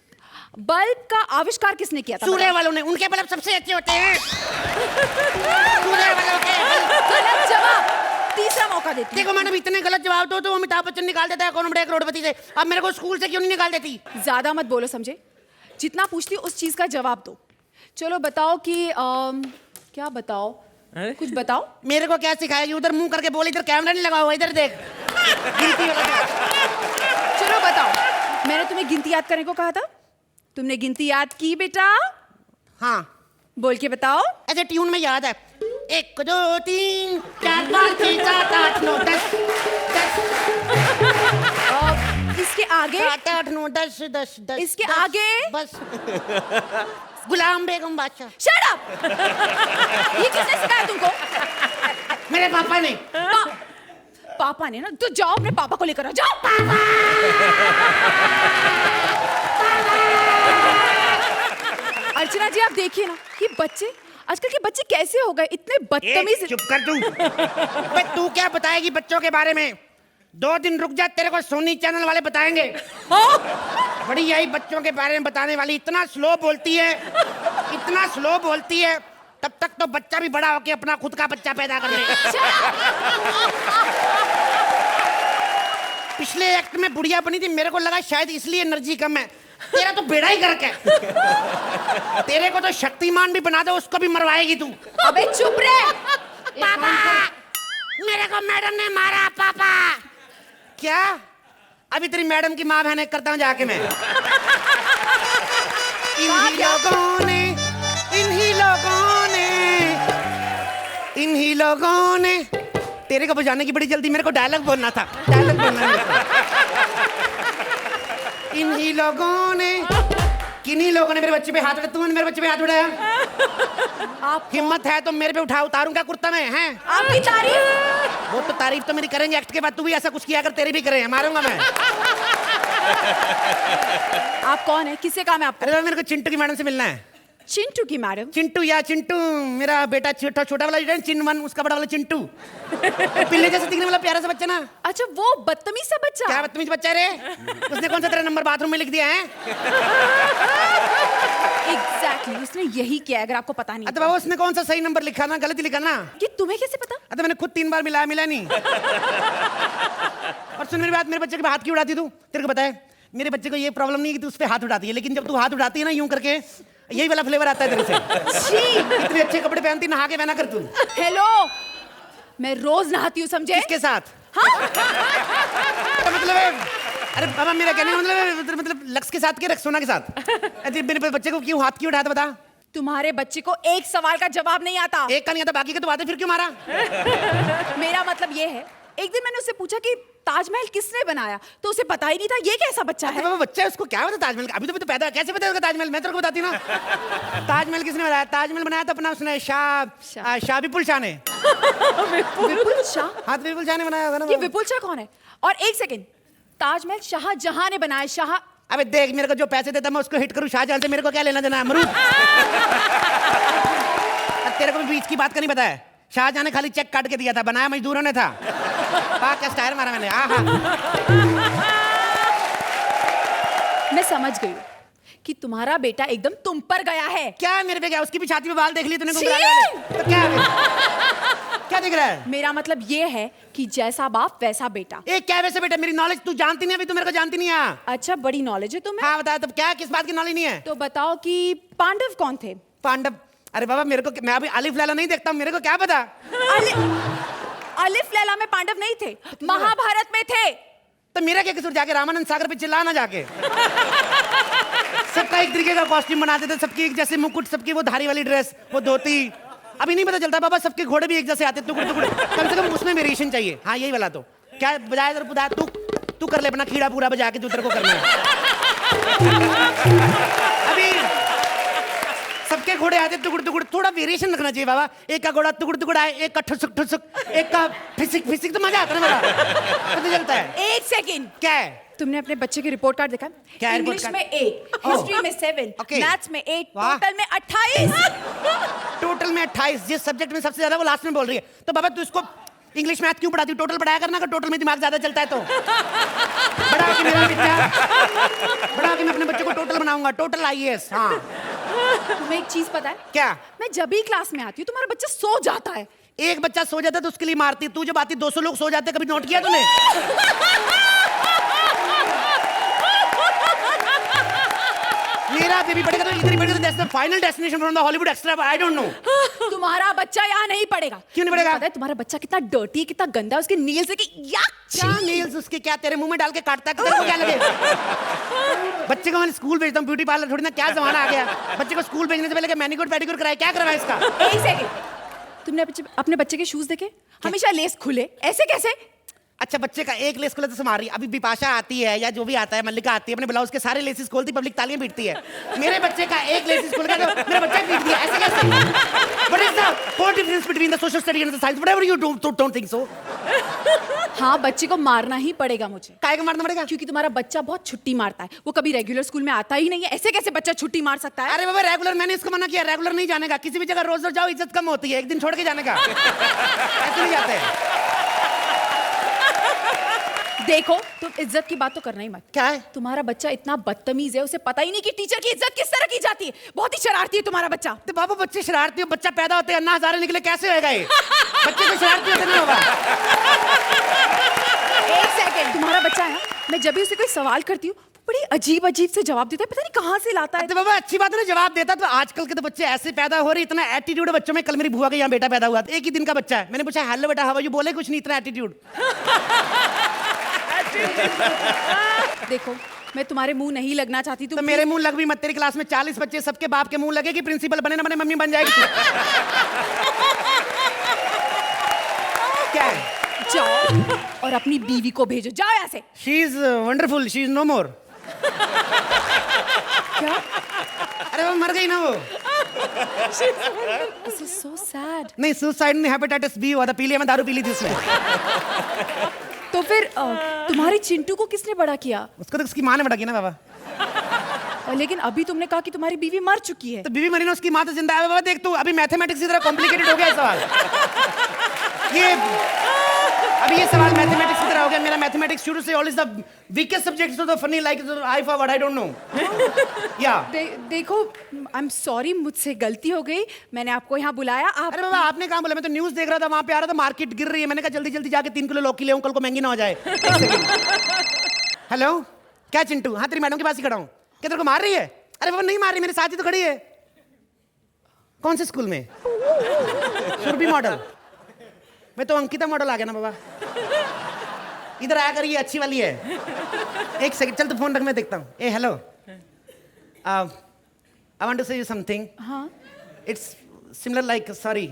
बल्ब का आविष्कार किसने किया था? सूर्य वालों ने। उनके बल्ब सबसे अच्छे होते हैं। सूर्य वालों के। गलत जवाब। तीसरा मौका देती हूँ। देखो मैडम, इतने गलत जवाब दो तो अमिताभ बच्चन निकाल देता है कौन बड़े करोड़पति से। अब मेरे को स्कूल से क्यों नहीं निकाल देती? ज्यादा मत बोलो, समझे? जितना पूछती हूँ उस चीज का जवाब दो। चलो बताओ कि क्या बताओ? कुछ बताओ। मेरे को क्या सिखाएगी? उधर मुंह करके बोल, इधर कैमरा नहीं लगा हुआ, इधर देख। चलो बताओ, मैंने तुम्हें गिनती याद करने को कहा था, तुमने गिनती याद की बेटा? हाँ। बोल के बताओ। ऐसे ट्यून में याद है। 1 2 3 4 5 6 7 8 9 10 इसके आगे? 7 8 9 10 10 10। इसके 10, आगे? बस। गुलाम बेगम बादशाह। Shut up! ये किसने सिखाया तुमको? मेरे पापा ने। पापा ने ना? तो जाओ अपने पापा को लेकर आओ, जाओ। अर्चना जी आप देखिए ना, ये बच्चे, आजकल के बच्चे कैसे हो गए, इतने बदतमीज। चुप कर तू। बे तू क्या बताएगी बच्चों के बारे में? 2 दिन रुक जा, तेरे को सोनी चैनल वाले बताएंगे। बड़ी यही बच्चों के बारे में बताने वाली। इतना स्लो बोलती है, इतना स्लो बोलती है, तब तक तो बच्चा भी बड़ा होके अपना खुद का बच्चा पैदा कर ले। पिछले एक्ट में बुढ़िया बनी थी, मेरे को लगा शायद इसलिए एनर्जी कम है। तेरा तो बेड़ा ही करके। तेरे को तो शक्तिमान भी बना दो, उसको भी मरवाएगी तू। अबे चुप रहे। पापा, मेरे को मैडम ने मारा। पापा। क्या? अभी तेरी मैडम की माँ बहन करता हूँ जाके मैं। इन्हीं लोगों ने तेरे को बजाने की बड़ी जल्दी, मेरे को डायलॉग बोलना था। डायलॉग बोलना है। इन्हीं लोगों ने, किन्हीं लोगों ने मेरे बच्चे पे हाथ उठाया। तूने मेरे बच्चे पे हाथ उठाया? आप हिम्मत है तो मेरे पे उतारूंगा कुर्ता में, हैं? आपकी तारीफ? वो तो तारीफ तो मेरी करेंगे एक्ट के बाद। तू भी ऐसा कुछ किया अगर तेरी भी करें, मारूंगा मैं। आप कौन है? किससे काम है आपको? अरे मेरे को चिंटू की मैडम से मिलना है। चिंटू की मैडम? चिंटू या चिंटू, मेरा बेटा छोटा वाला जो है चिनवन, उसका बड़ा वाला चिंटू। पिल्ले जैसे दिखने वाला प्यारा सा बच्चा ना। अच्छा वो बदतमीज सा बच्चा? क्या बदतमीज बच्चा रे? उसने कौन सा तेरा नंबर बाथरूम में लिख दिया है? एग्जैक्टली, उसने यही किया अगर आपको पता नहीं। अरे बाबा, उसने कौन सा सही नंबर लिखा ना, गलत ही लिखा ना। ये तुम्हें कैसे पता? अरे मैंने खुद 3 बार मिला नहीं। और सुन मेरी बात, मेरे बच्चे के हाथ क्यों उड़ाती तू? तेरे को पता है मेरे बच्चे को ये प्रॉब्लम नहीं है कि तू उस पे हाथ उठाती है, लेकिन जब तू हाथ उठाती है ना यूं करके, यही वाला फ्लेवर आता है तेरे से। इतने अच्छे कपड़े पहनती, नहा के पहना कर तू। हेलो, मैं रोज नहाती हूँ, समझे? किसके साथ? हाँ? तो मतलब अरे बाबा मेरा कहने का मतलब लक्स के साथ के रक्सोना के साथ? अरे मेरे बच्चे को क्यों हाथ क्यों उठाया था बता? तुम्हारे बच्चे को एक सवाल का जवाब नहीं आता। एक का नहीं आता, बाकी के तो आते, फिर क्यों मारा? मेरा मतलब ये है, एक दिन मैंने उससे पूछा कि ताजमहल किसने बनाया, तो उसे पता ही नहीं था। ये कैसा बच्चा है? बाबा बच्चा है, उसको क्या पता ताजमहल का? अभी तो पैदा, कैसे पता होगा ताजमहल? मैं तेरे को बताती ना। ताजमहल किसने बनाया? ताजमहल बनाया था अपना उसने शाह विपुल शाह ने। विपुल शाह? हाँ, विपुल शाह ने बनाया होगा ना। ये विपुल शाह कौन है? और एक सेकंड, ताजमहल शाहजहां ने बनाया। शाह? अबे देख, मेरे को जो पैसे देता मैं उसको हिट करूं शाहजहां से, मेरे को क्या लेना देना? अमरूद। तेरे को भी बीच की बात का नहीं पता है? शाहजहां ने खाली चेक काट के दिया था, बनाया मजदूरों ने था। पाक का स्टाइल मारा मैंने। आहा। मैं समझ गई कि तुम्हारा बेटा एकदम तुम पर गया है। क्या मेरे पे? क्या उसकी भी छाती पे बाल देख लिए तूने? तो क्या क्या दिख रहा है? मेरा मतलब ये है कि जैसा बाप वैसा बेटा। एक क्या वैसे बेटा? मेरी नॉलेज तू जानती नहीं, अभी तू मेरे को जानती नहीं है। अच्छा, बड़ी नॉलेज है तुम्हें? हाँ बता, तब क्या, किस बात की नॉलेज नहीं है? तो बताओ कि पांडव कौन थे? पांडव? अरे बाबा मेरे को, मैं अभी अलिफ लैला नहीं देखता हूँ, मेरे को क्या पता? अलिफ लैला में पांडव नहीं थे, महाभारत में थे। तो मेरा क्या कसूर? जाके रामानंद सागर पे चिल्ला ना जाके। सबका एक तरीके का कॉस्ट्यूम बनाते थे, सबकी एक जैसे मुकुट, सबकी वो धारी वाली ड्रेस, वो धोती। अभी नहीं पता चलता बाबा, सबके घोड़े भी एक जैसे आते, टुकड़े टुकड़े। कम से कम उसमें वेरिएशन चाहिए। हाँ यही वाला तो क्या बजाय इधर बुधा, तू कर ले अपना खीड़ा पूरा बजा के, जो तेरे को करना है। अभी सबके घोड़े आते टुकड़ टुकड़, थोड़ा वेरिएशन रखना चाहिए बाबा। एक का घोड़ा टुकड़ टुकड़ आए, एक का ठुसक ठुसक, एक का फिसिक फिसिक, तो मजा आता है मेरा, पता चलता है। एक सेकंड, क्या है? तुमने अपने बच्चे की रिपोर्ट कार्ड देखा? क्या इंग्लिश में 8, हिस्ट्री में 7, मैथ्स में 8, टोटल में 28। टोटल में 28। जिस सब्जेक्ट में सबसे ज्यादा वो लास्ट में बोल रही है। तो बाबा तू इसको इंग्लिश मैथ क्यों पढ़ाती? टोटल पढ़ाया करना, अगर टोटल में दिमाग ज्यादा चलता है तो। बड़ा कि मेरा बच्चा, बड़ा कि मैं अपने बच्चे को टोटल बनाऊंगा, टोटल IAS। हाँ। तुम्हें एक चीज पता है क्या? मैं जब भी क्लास में आती हूँ तुम्हारा बच्चा सो जाता है। एक बच्चा सो जाता है तो उसके लिए मारती, तू जब आती 200 लोग सो जाते, कभी नोट किया तूने? मेरा बेबी पढ़ेगा तो इधर ही पढ़ेगा, तो that's the final destination from the Hollywood extra. I don't know. तुम्हारा बच्चा यहाँ नहीं पढ़ेगा। क्यों नहीं पढ़ेगा? पता है तुम्हारा बच्चा कितना डर्टी, कितना गंदा है, उसके नील्स से कि क्या नील्स उसके? क्या तेरे मुंह में डाल के काटता है? तेरे को क्या लगे? बच्चे को मैं स्कूल भेजता हूँ, ब्यूटी पार्लर थोड़ी ना, क्या जमाना आ गया। बच्चे को स्कूल भेजने से पहले मैनिक्योर पेडिक्योर कराए, क्या करवाए इसका? एक सेकंड, तुमने अपने बच्चे के शूज देखे? हमेशा लेस खुले, ऐसे कैसे? अच्छा, बच्चे का एक लेस खुला तो मार रही। अभी बिपाशा आती है या जो भी आता है, मल्लिका आती है, अपने ब्लाउज के सारे लेसेस खोलती, पब्लिक तालियां पीटती है। मेरे बच्चे का एक लेसेस खुल गया तो मेरा बच्चा पीट दिया, ऐसे कैसे? What is the core difference between the social study and the science? Whatever you don't think so. हाँ, बच्चे को मारना ही पड़ेगा मुझे। काहे को मारना पड़ेगा? क्योंकि तुम्हारा बच्चा बहुत छुट्टी मारता है, वो कभी रेगुलर स्कूल में आता ही नहीं है। ऐसे कैसे बच्चा छुट्टी मार सकता है? अरे बाबा रेगुलर, मैंने इसको मना किया, रेगुलर नहीं जाने का। किसी भी जगह रोज रोज जाओ, इज्जत कम होती है, एक दिन छोड़ के जाने का। ऐसे नहीं जाते हैं। देखो, तुम इज्जत की बात तो करना ही मत। क्या है? तुम्हारा बच्चा इतना बदतमीज है, उसे पता ही नहीं कि टीचर की इज्जत किस तरह की जाती है। बहुत ही शरारती है तुम्हारा बच्चा। तो बाबा बच्चे शरारती हो, बच्चा पैदा होते हैं अन्ना हजारे निकले, कैसे होएगा ये? बच्चे तो शरारती होते नहीं होगा। एक सेकंड, तुम्हारा बच्चा है, मैं जब भी उसे कोई सवाल करती हूँ बड़ी अजीब अजीब से जवाब देता है, पता नहीं कहाँ से लाता है। तो बाबा अच्छी बात है ना, जवाब देता। तो आजकल के तो बच्चे ऐसे पैदा हो रहे, इतना एटीट्यूड है बच्चों में। कल मेरी बुआ के यहाँ बेटा पैदा हुआ, एक ही दिन का बच्चा है। मैंने पूछा हेलो बेटा हाउ आर यू, बोले कुछ नहीं, इतना एटीट्यूड। देखो, मैं तुम्हारे मुंह नहीं लगना चाहती। तो मेरे मुंह लग भी मत। तेरी क्लास में 40 बच्चे, सबके बाप के मुंह लगे कि प्रिंसिपल बने ना बने मम्मी बन जाएगी। क्या है? जाओ और अपनी बीवी को भेजो, जाओ यहाँ से। She is wonderful, she is no more. क्या? अरे वो मर गई ना वो। This is so sad. नहीं, सुसाइड नहीं, हेपेटाइटिस बी हुआ था, पी लिया मैं, दारू पी ली थी उसमें। तो फिर तुम्हारे चिंटू को किसने बड़ा किया? उसको तो उसकी माँ ने बड़ा किया ना बाबा। लेकिन अभी तुमने कहा कि तुम्हारी बीवी मर चुकी है। तो बीवी मरी ना, उसकी माँ तो जिंदा है बाबा। देख तू, अभी मैथमेटिक्स की तरह कॉम्प्लिकेटेड हो गया सवाल। ये सवाल मैथमेटिक्स की तरह हो गया। मेरा मैथमेटिक्स शुरू से always the weakest subject, so the funny like I forward, I don't know. या देखो, आई एम सॉरी, मुझसे गलती हो गई, मैंने आपको यहाँ बुलाया। अरे बाबा आपने कहाँ बोला? मैं तो न्यूज़ देख रहा था, वहाँ पे आ रहा था मार्केट गिर रही है, मैंने कहा जल्दी जल्दी जाके 3 किलो लौकी ले आऊं, कल को महंगी ना हो जाए। हेलो, क्या चिंटू? हाँ, तेरी मैडम के पास ही खड़ा हूँ। क्या तेरे को मार रही है? अरे बाबा नहीं मार रही, मेरे साथ ही तो खड़ी है। कौन से स्कूल में? सुरभि मॉडल। मैं तो अंकिता मॉडल आ गया ना बाबा। इधर आया कर, ये अच्छी वाली है। एक सेकंड, चल तू फोन रख, मैं देखता हूँ। ए हेलो, आई वांट टू से यू समथिंग। हाँ it's similar like, sorry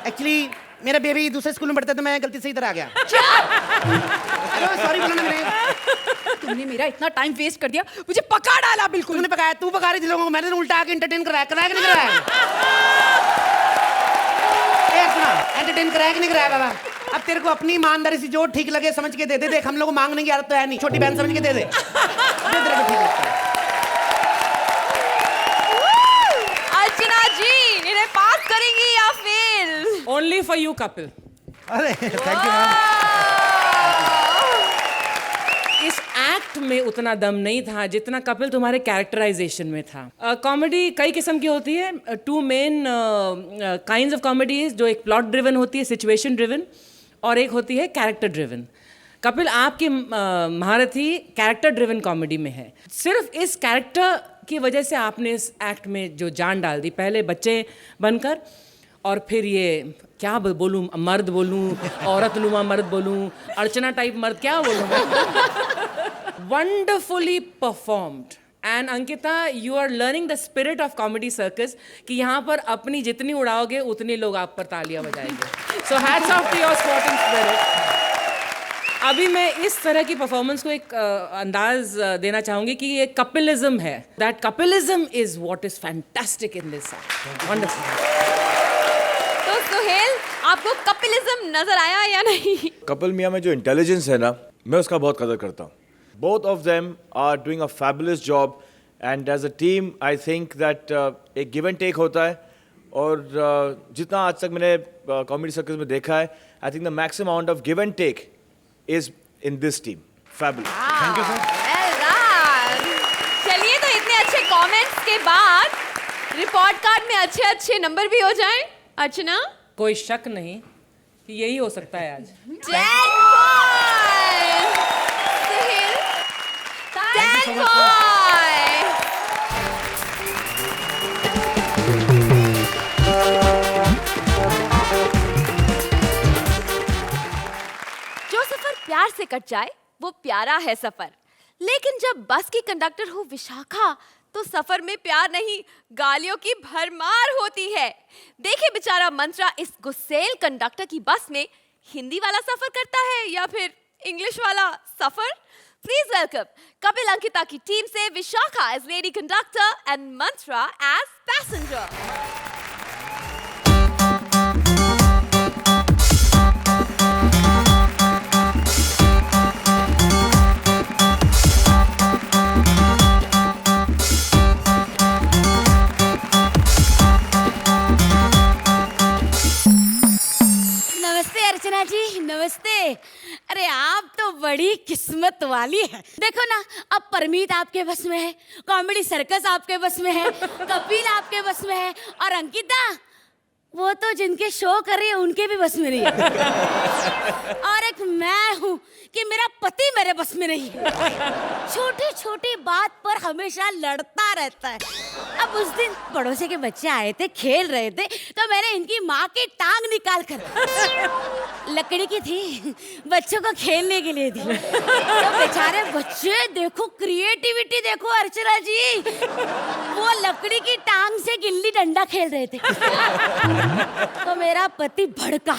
actually मेरा बेबी दूसरे स्कूल में पढ़ता है तो मैं गलती से इधर आ गया। सॉरी बोला ना मैंने। तुमने मेरा इतना टाइम वेस्ट कर दिया, मुझे पका डाला बिल्कुल। तूने पकाया, तू पका रही थी लोगों को, मैंने तो उल्टा आके एंटरटेन कराया कि नहीं कराया? ए सुना, एंटरटेन कराया कि नहीं कराया बाबा? अब तेरे को अपनी ईमानदारी से जो ठीक लगे समझ के दे दे। देख हम लोग को मांगने की आदत तो है नहीं, छोटी बहन समझ के दे दे। तेरे को ठीक लगता है। अर्चना जी इन्हें पास करेंगी या fail? Only for you Kapil. अरे थैंक यू मैम। इस एक्ट में उतना दम नहीं था जितना कपिल तुम्हारे कैरेक्टराइजेशन में था। कॉमेडी कई किस्म की होती है। Two main kinds of comedies, जो एक प्लॉट ड्रिवन होती है, सिचुएशन ड्रिवन, और एक होती है कैरेक्टर ड्रिवन। कपिल आपकी महारत ही कैरेक्टर ड्रिवन कॉमेडी में है। सिर्फ इस कैरेक्टर की वजह से आपने इस एक्ट में जो जान डाल दी, पहले बच्चे बनकर और फिर ये क्या बोलूं, मर्द बोलूं, औरत नुमा मर्द बोलूं, अर्चना टाइप मर्द, क्या बोलूं मैं। Wonderfully performed. And Ankita, you are learning the spirit of comedy circus कि यहाँ पर अपनी जितनी उड़ाओगे उतने लोग आप पर तालियां बजाएंगे। So hats off to your sporting spirit. अभी मैं इस तरह की परफॉर्मेंस को एक अंदाज देना चाहूंगी कि ये कपिलिज्म है। That Kapilism is what is fantastic in this. Wonderful. तो सुहेल, आपको कपिलिज्म नजर आया या नहीं? कपिल मियाँ में जो इंटेलिजेंस है ना, मैं उसका बहुत कदर करता हूँ। Both of them are doing a fabulous job and as a team I think that एक गिव एंड टेक होता है। और जितना आज तक मैंने कॉमेडी सर्कस में देखा है, I think the maximum amount of give and take is in this team. Fabulous. Thank you sir. चलिए, तो इतने अच्छे कमेंट्स के बाद रिपोर्ट कार्ड में अच्छे अच्छे नंबर भी हो जाएं। अर्चना, कोई शक नहीं कि यही हो सकता है आज। 10 points। जो सफर प्यार से कट जाए वो प्यारा है सफर, लेकिन जब बस की कंडक्टर हो विशाखा तो सफर में प्यार नहीं, गालियों की भरमार होती है। देखिए बेचारा मंत्रा इस गुस्सेल कंडक्टर की बस में हिंदी वाला सफर करता है या फिर इंग्लिश वाला सफर। प्लीज वेलकम कपिल अंकिता की टीम से Vishakha as lady conductor and Mantra as passenger. Archana ji नमस्ते। अरे आप तो बड़ी किस्मत वाली है। देखो ना, अब परमीत आपके बस में है, कॉमेडी सर्कस आपके बस में है, कपिल आपके बस में है, और अंकिता वो तो जिनके शो कर रही है उनके भी बस में नहीं है। और एक मैं हूँ कि मेरा पति मेरे बस में नहीं है। छोटी छोटी बात पर हमेशा लड़ता रहता है। अब उस दिन पड़ोसी के बच्चे आए थे, खेल रहे थे, तो मैंने इनकी माँ की टांग निकाल कर, लकड़ी की थी, बच्चों को खेलने के लिए दी। तो बेचारे बच्चे देखो, क्रिएटिविटी देखो अर्चना जी, वो लकड़ी की टांग से गिल्ली डंडा खेल रहे थे। तो मेरा पति भड़का,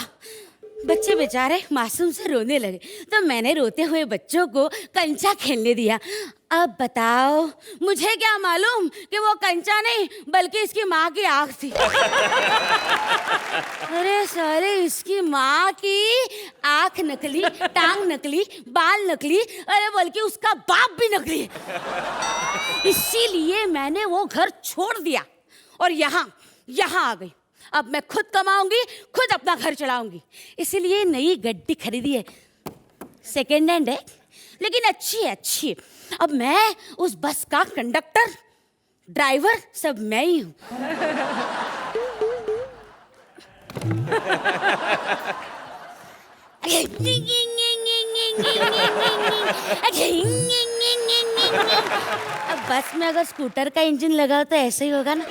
बच्चे बेचारे मासूम से रोने लगे, तो मैंने रोते हुए बच्चों को कंचा खेलने दिया। अब बताओ मुझे क्या मालूम कि वो कंचा नहीं बल्कि इसकी माँ की आँख थी। अरे साले, इसकी माँ की आँख नकली, टांग नकली, बाल नकली, अरे बल्कि उसका बाप भी नकली है। इसीलिए मैंने वो घर छोड़ दिया और यहाँ आ गई। अब मैं खुद कमाऊंगी, खुद अपना घर चलाऊंगी। इसीलिए नई गड्डी खरीदी है, सेकेंड हैंड है, लेकिन अच्छी है, अच्छी है। अब मैं उस बस का कंडक्टर, ड्राइवर सब मैं ही हूँ। अब बस में अगर स्कूटर का इंजन लगा तो ऐसे ही होगा ना।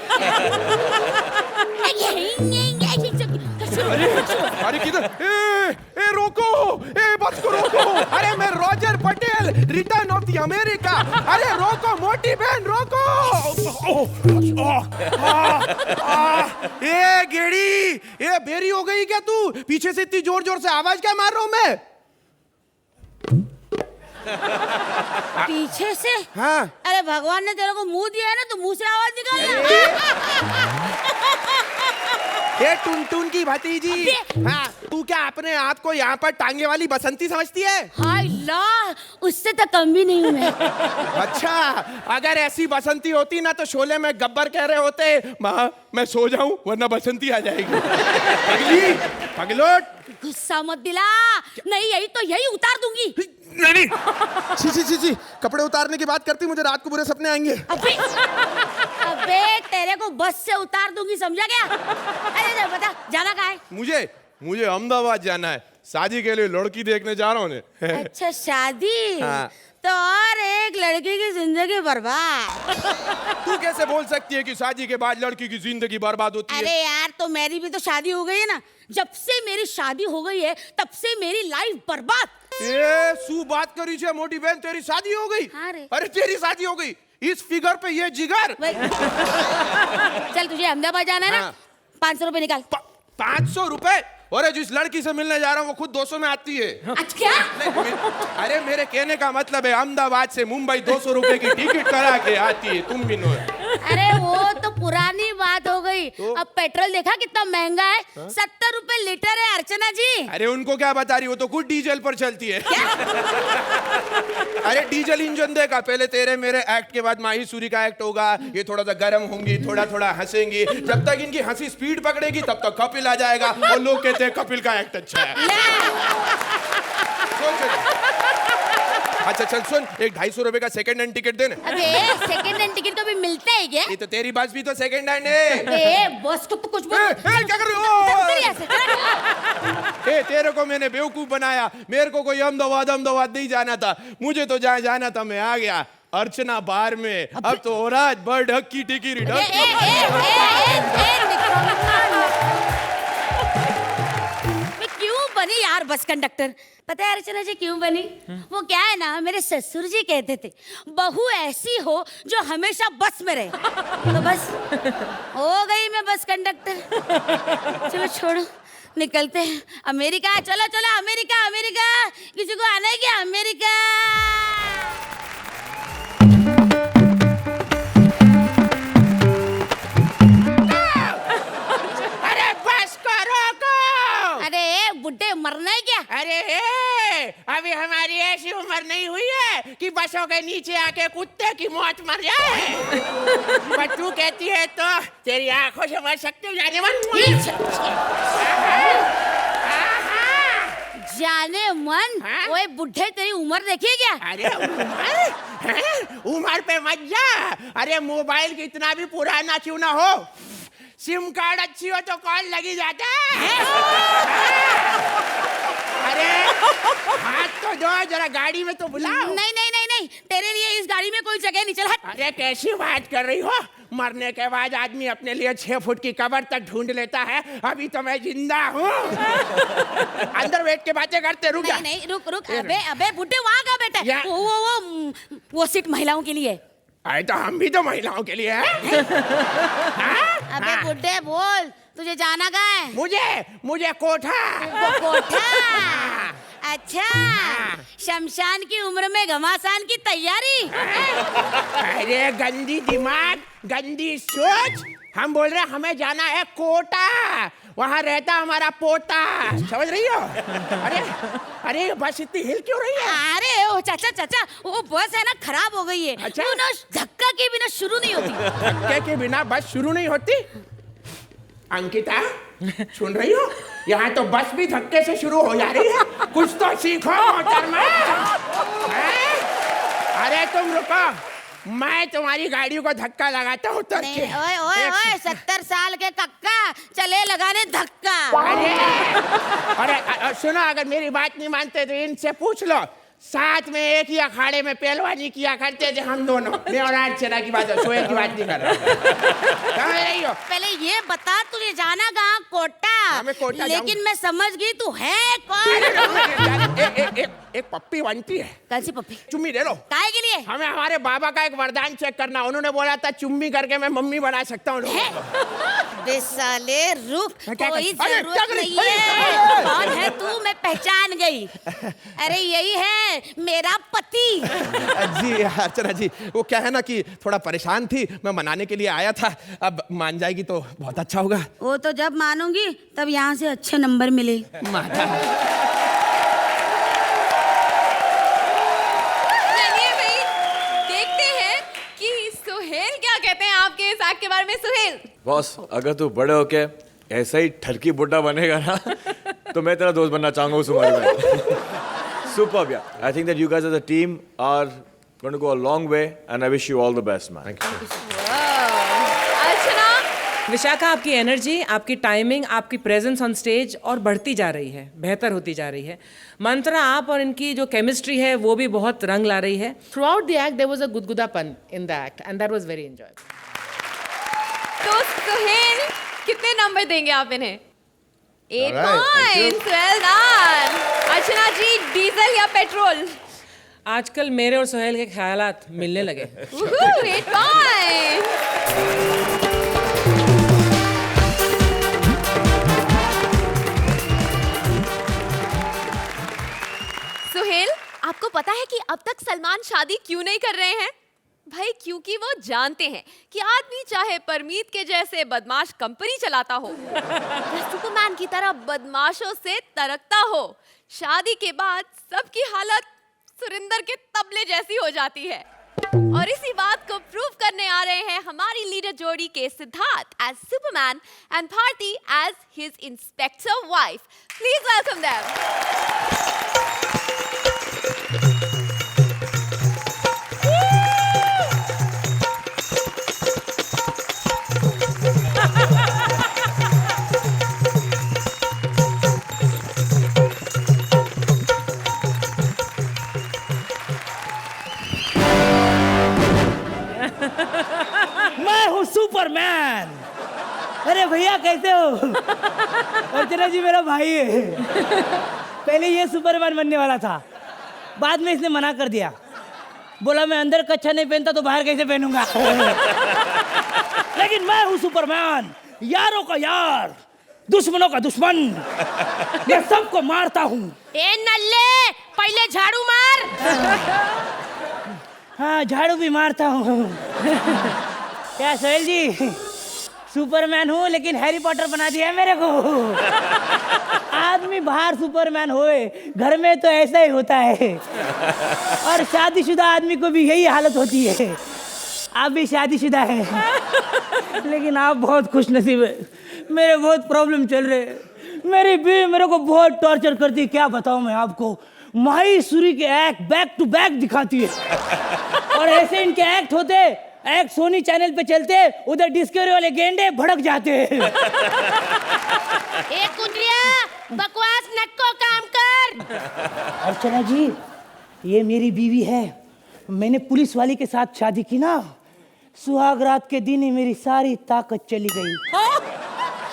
अमेरिका। अरे रोको मोटी बहन रोको। ए गेड़ी, ए बेरी हो गई क्या तू? पीछे से इतनी जोर जोर से आवाज क्या मार रहा हूं मैं? पीछे से? हाँ। अरे भगवान ने तेरे को मुंह दिया है ना, तो मुंह से आवाज निकाल। ये टुनटुन की भतीजी। हाँ, तू क्या अपने आप को यहाँ पर टांगे वाली बसंती समझती है? हाय ला, उससे तो कम भी नहीं हूँ मैं। अच्छा, अगर ऐसी बसंती होती ना तो शोले में गब्बर कह रहे होते, माँ मैं सो जाऊं वरना बसंती आ जाएगी। पगली, पगलोट। गुस्सा मत दिला, नहीं यही तो यही उतार दूंगी। नहीं। छी, कपड़े उतारने की बात करती, मुझे रात को बुरे सपने आएंगे। अबे तेरे को बस से उतार दूंगी, समझा क्या? अरे बता जाना कहाँ है? मुझे अहमदाबाद जाना है, शादी के लिए लड़की देखने जा रहा हूँ। अच्छा शादी? हाँ। तो और एक लड़की की जिंदगी बर्बाद। तू कैसे बोल सकती है कि शादी के बाद लड़की की जिंदगी बर्बाद होती है? अरे यार, तो मेरी भी तो शादी हो गई है ना। जब से मेरी शादी हो गई है तब से मेरी लाइफ बर्बाद। सू बात करी छे मोटी बहन, तेरी शादी हो गई? हाँ रे। अरे तेरी शादी हो गई, इस फिगर पे ये जिगर। चल तुझे अहमदाबाद जाना है ना? 500 रुपए निकाल। 500 रुपए? अरे जिस लड़की से मिलने जा रहा हूँ वो खुद 200 में आती है। अच्छा क्या? अरे मेरे कहने का मतलब है अहमदाबाद से मुंबई 200 रुपए की टिकट करा के आती है, तुम भी नो। अरे वो तो पुरानी बात हो गई। अब पेट्रोल देखा कितना महंगा है? 70 रुपए लीटर है अर्चना जी। अरे उनको क्या बता रही, वो तो खुद डीजल पर चलती है। अरे डीजल इंजन देखा, पहले तेरे मेरे एक्ट के बाद माही सूरी का एक्ट होगा, ये थोड़ा सा गर्म होंगी, थोड़ा थोड़ा हंसेंगी, जब तक इनकी हंसी स्पीड पकड़ेगी तब तक कपिल आ जाएगा और लोग कहते हैं कपिल का एक्ट अच्छा है। अच्छा चल सुन, एक 250 रुपए का सेकंड हैंड टिकट देना। अबे सेकंड हैंड टिकट कभी मिलता है क्या? ये तो तेरी बस भी तो सेकंड हैंड है। अबे बस को तो कुछ बोल। क्या कर रही हो? तेरे को मैंने बेवकूफ बनाया, मेरे को कोई अहमदाबाद नहीं जाना था, मुझे तो जहाँ जाना था मैं आ गया। अर्चना बार में, अब तो हो रहा है बड़ ढक्की टिकी बनी यार बस कंडक्टर। पता है अर्चना जी क्यों बनी? वो क्या है ना, मेरे ससुर जी कहते थे बहू ऐसी हो जो हमेशा बस में रहे। तो बस हो गई मैं बस कंडक्टर। चलो छोड़ो, निकलते हैं अमेरिका। चलो चलो अमेरिका, अमेरिका। किसी को आना है क्या अमेरिका? अरे बस को रोको। अरे बुड्ढे मरना है क्या? अरे अभी हमारी ऐसी उम्र नहीं हुई है कि बसों के नीचे आके कुत्ते की मौत मर जाए। पर तू कहती है तो तेरी आंखों से मर सकते हो जाने मन। जाने मन? ओए बुढ़े तेरी उम्र देखिए क्या? अरे उम्र पे मत जा। अरे मोबाइल कितना भी पुराना क्यों ना हो, सिम कार्ड अच्छी हो तो कॉल लगी जाता है। अरे हाथ तो दो, जरा गाड़ी में तो बुलाओ। नहीं नहीं नहीं नहीं, तेरे लिए इस गाड़ी में कोई जगह नहीं। चल हट। अरे कैसी बात कर रही हो? मरने के बाद आदमी अपने लिए 6 फुट की कब्र तक ढूंढ लेता है, अभी तो मैं जिंदा हूँ। अंदर बैठ के बातें करते, रुक जा। नहीं रुक रुक। अबे अबे बुड्ढे वहाँ का बेटा, वो सीट महिलाओं के लिए। अरे तो हम भी तो महिलाओं के लिए हैं। अबे बुड्ढे बोल, तुझे जाना कहाँ है? मुझे कोठा। कोठा? अच्छा, शमशान की उम्र में घमासान की तैयारी। अरे गंदी दिमाग, गंदी सोच। हम बोल रहे हैं हमें जाना है कोटा, वहाँ रहता हमारा पोता। समझ रही हो? अरे बस इतनी हिल क्यों रही है? अरे ओ चाचा, वो बस है ना खराब हो गई है। अच्छा? वो ना धक्का के बिना शुरू नहीं होती। धक्के के बिना बस शुरू नहीं होती? अंकिता सुन रही हो? यहाँ तो बस भी धक्के से शुरू हो जा रही है, कुछ तो सीखो मोहतरमा। अरे तुम रुको, मैं तुम्हारी गाड़ी को धक्का लगाता हूँ। ओए 70 साल के कक्का चले लगाने धक्का। अरे सुनो, अगर मेरी बात नहीं मानते तो इनसे पूछ लो। साथ में एक ही अखाड़े में पहलवानी किया करते थे हम दोनों। मैं और अर्चना की बात, सोए की बात नहीं कर रहा। कहाँ रही हो? पहले ये बता तुझे जाना कहाँ? कोटा? मैं कोटा लेकिन मैं समझ गई तू है कौन। एक पप्पी बनती है। कौन सी पप्पी? चुम्मी दे लो। काहे के लिए? हमें हमारे बाबा का एक वरदान चेक करना, उन्होंने बोला था चुम्मी करके मैं मम्मी बना सकता हूँ। बे साले रुक, कोई अरे, जरूरत नहीं है। कौन है तू? मैं पहचान गई। अरे यही है मेरा पति। जी अर्चना जी, वो क्या है ना कि थोड़ा परेशान थी, मैं मनाने के लिए आया था। अब मान जाएगी तो बहुत अच्छा होगा। वो तो जब मानूंगी तब यहाँ से अच्छे नंबर मिले। चलिए भाई देखते हैं कि सुहेल क्या कहते हैं आपके इस एक्ट के बारे में। सुहेल बॉस, अगर तू बड़े होके ऐसा ही ठरकी बुड्ढा बनेगा ना तो मैं तेरा दोस्त बनना चाहूंगा उस उम्र में। Superb, yeah. I think that you guys as a team are going to go a long way, and I wish you all the best, man. Thank you. अर्चना, विशाखा, आपकी एनर्जी, आपकी टाइमिंग, आपकी प्रेजेंस ऑन स्टेज और बढ़ती जा रही है, बेहतर होती जा रही है। मंत्रा, आप और इनकी जो केमिस्ट्री है वो भी बहुत रंग ला रही है। Throughout the act there was a गुदगुदापन in the act and that was very enjoyable. तो सुहेल कितने नंबर देंगे आप इन्हें? 8 points. Well done. अर्चना जी, डीजल या पेट्रोल? आजकल मेरे और सुहेल के ख्यालात मिलने लगे। 8 points. सुहेल, आपको पता है कि अब तक सलमान शादी क्यों नहीं कर रहे हैं? भाई क्योंकि वो जानते हैं कि आदमी चाहे परमीत के जैसे बदमाश कंपनी चलाता हो या सुपरमैन की तरह बदमाशों से तरकता हो, शादी के बाद सबकी हालत सुरिंदर के तबले जैसी हो जाती है। और इसी बात को प्रूव करने आ रहे हैं हमारी लीडर जोड़ी के Siddharth as superman and Bharti as his inspector wife. Please welcome them. मैं हूँ सुपरमैन। अरे भैया कैसे हो? अर्चना जी मेरा भाई है। पहले ये सुपरमैन बनने वाला था, बाद में इसने मना कर दिया, बोला मैं अंदर कच्छा नहीं पहनता तो बाहर कैसे पहनूंगा। लेकिन मैं हूँ सुपरमैन, यारों का यार, दुश्मनों का दुश्मन। मैं सबको मारता हूँ। ए नल्ले, पहले झाड़ू मार। हाँ झाड़ू भी मारता हूँ। क्या सोहेल जी, सुपरमैन हूँ लेकिन हैरी पॉटर बना दिया है मेरे को। आदमी बाहर सुपरमैन होए, घर में तो ऐसा ही होता है। और शादीशुदा आदमी को भी यही हालत होती है। आप भी शादीशुदा हैं लेकिन आप बहुत खुशनसीब है। मेरे बहुत प्रॉब्लम चल रहे हैं। मेरी बीवी मेरे को बहुत टॉर्चर करती है, क्या बताऊँ मैं आपको। माही सूरी के एक्ट बैक टू बैक दिखाती है और ऐसे इनके एक्ट होते, एक्ट सोनी चैनल पे चलते, उधर डिस्कवरी वाले गेंडे भड़क जाते हैं। ए कुंडलिया, बकवास नक्को काम कर। अर्चना जी, ये मेरी बीवी है। मैंने पुलिस वाली के साथ शादी की ना, सुहाग रात के दिन ही मेरी सारी ताकत चली गई।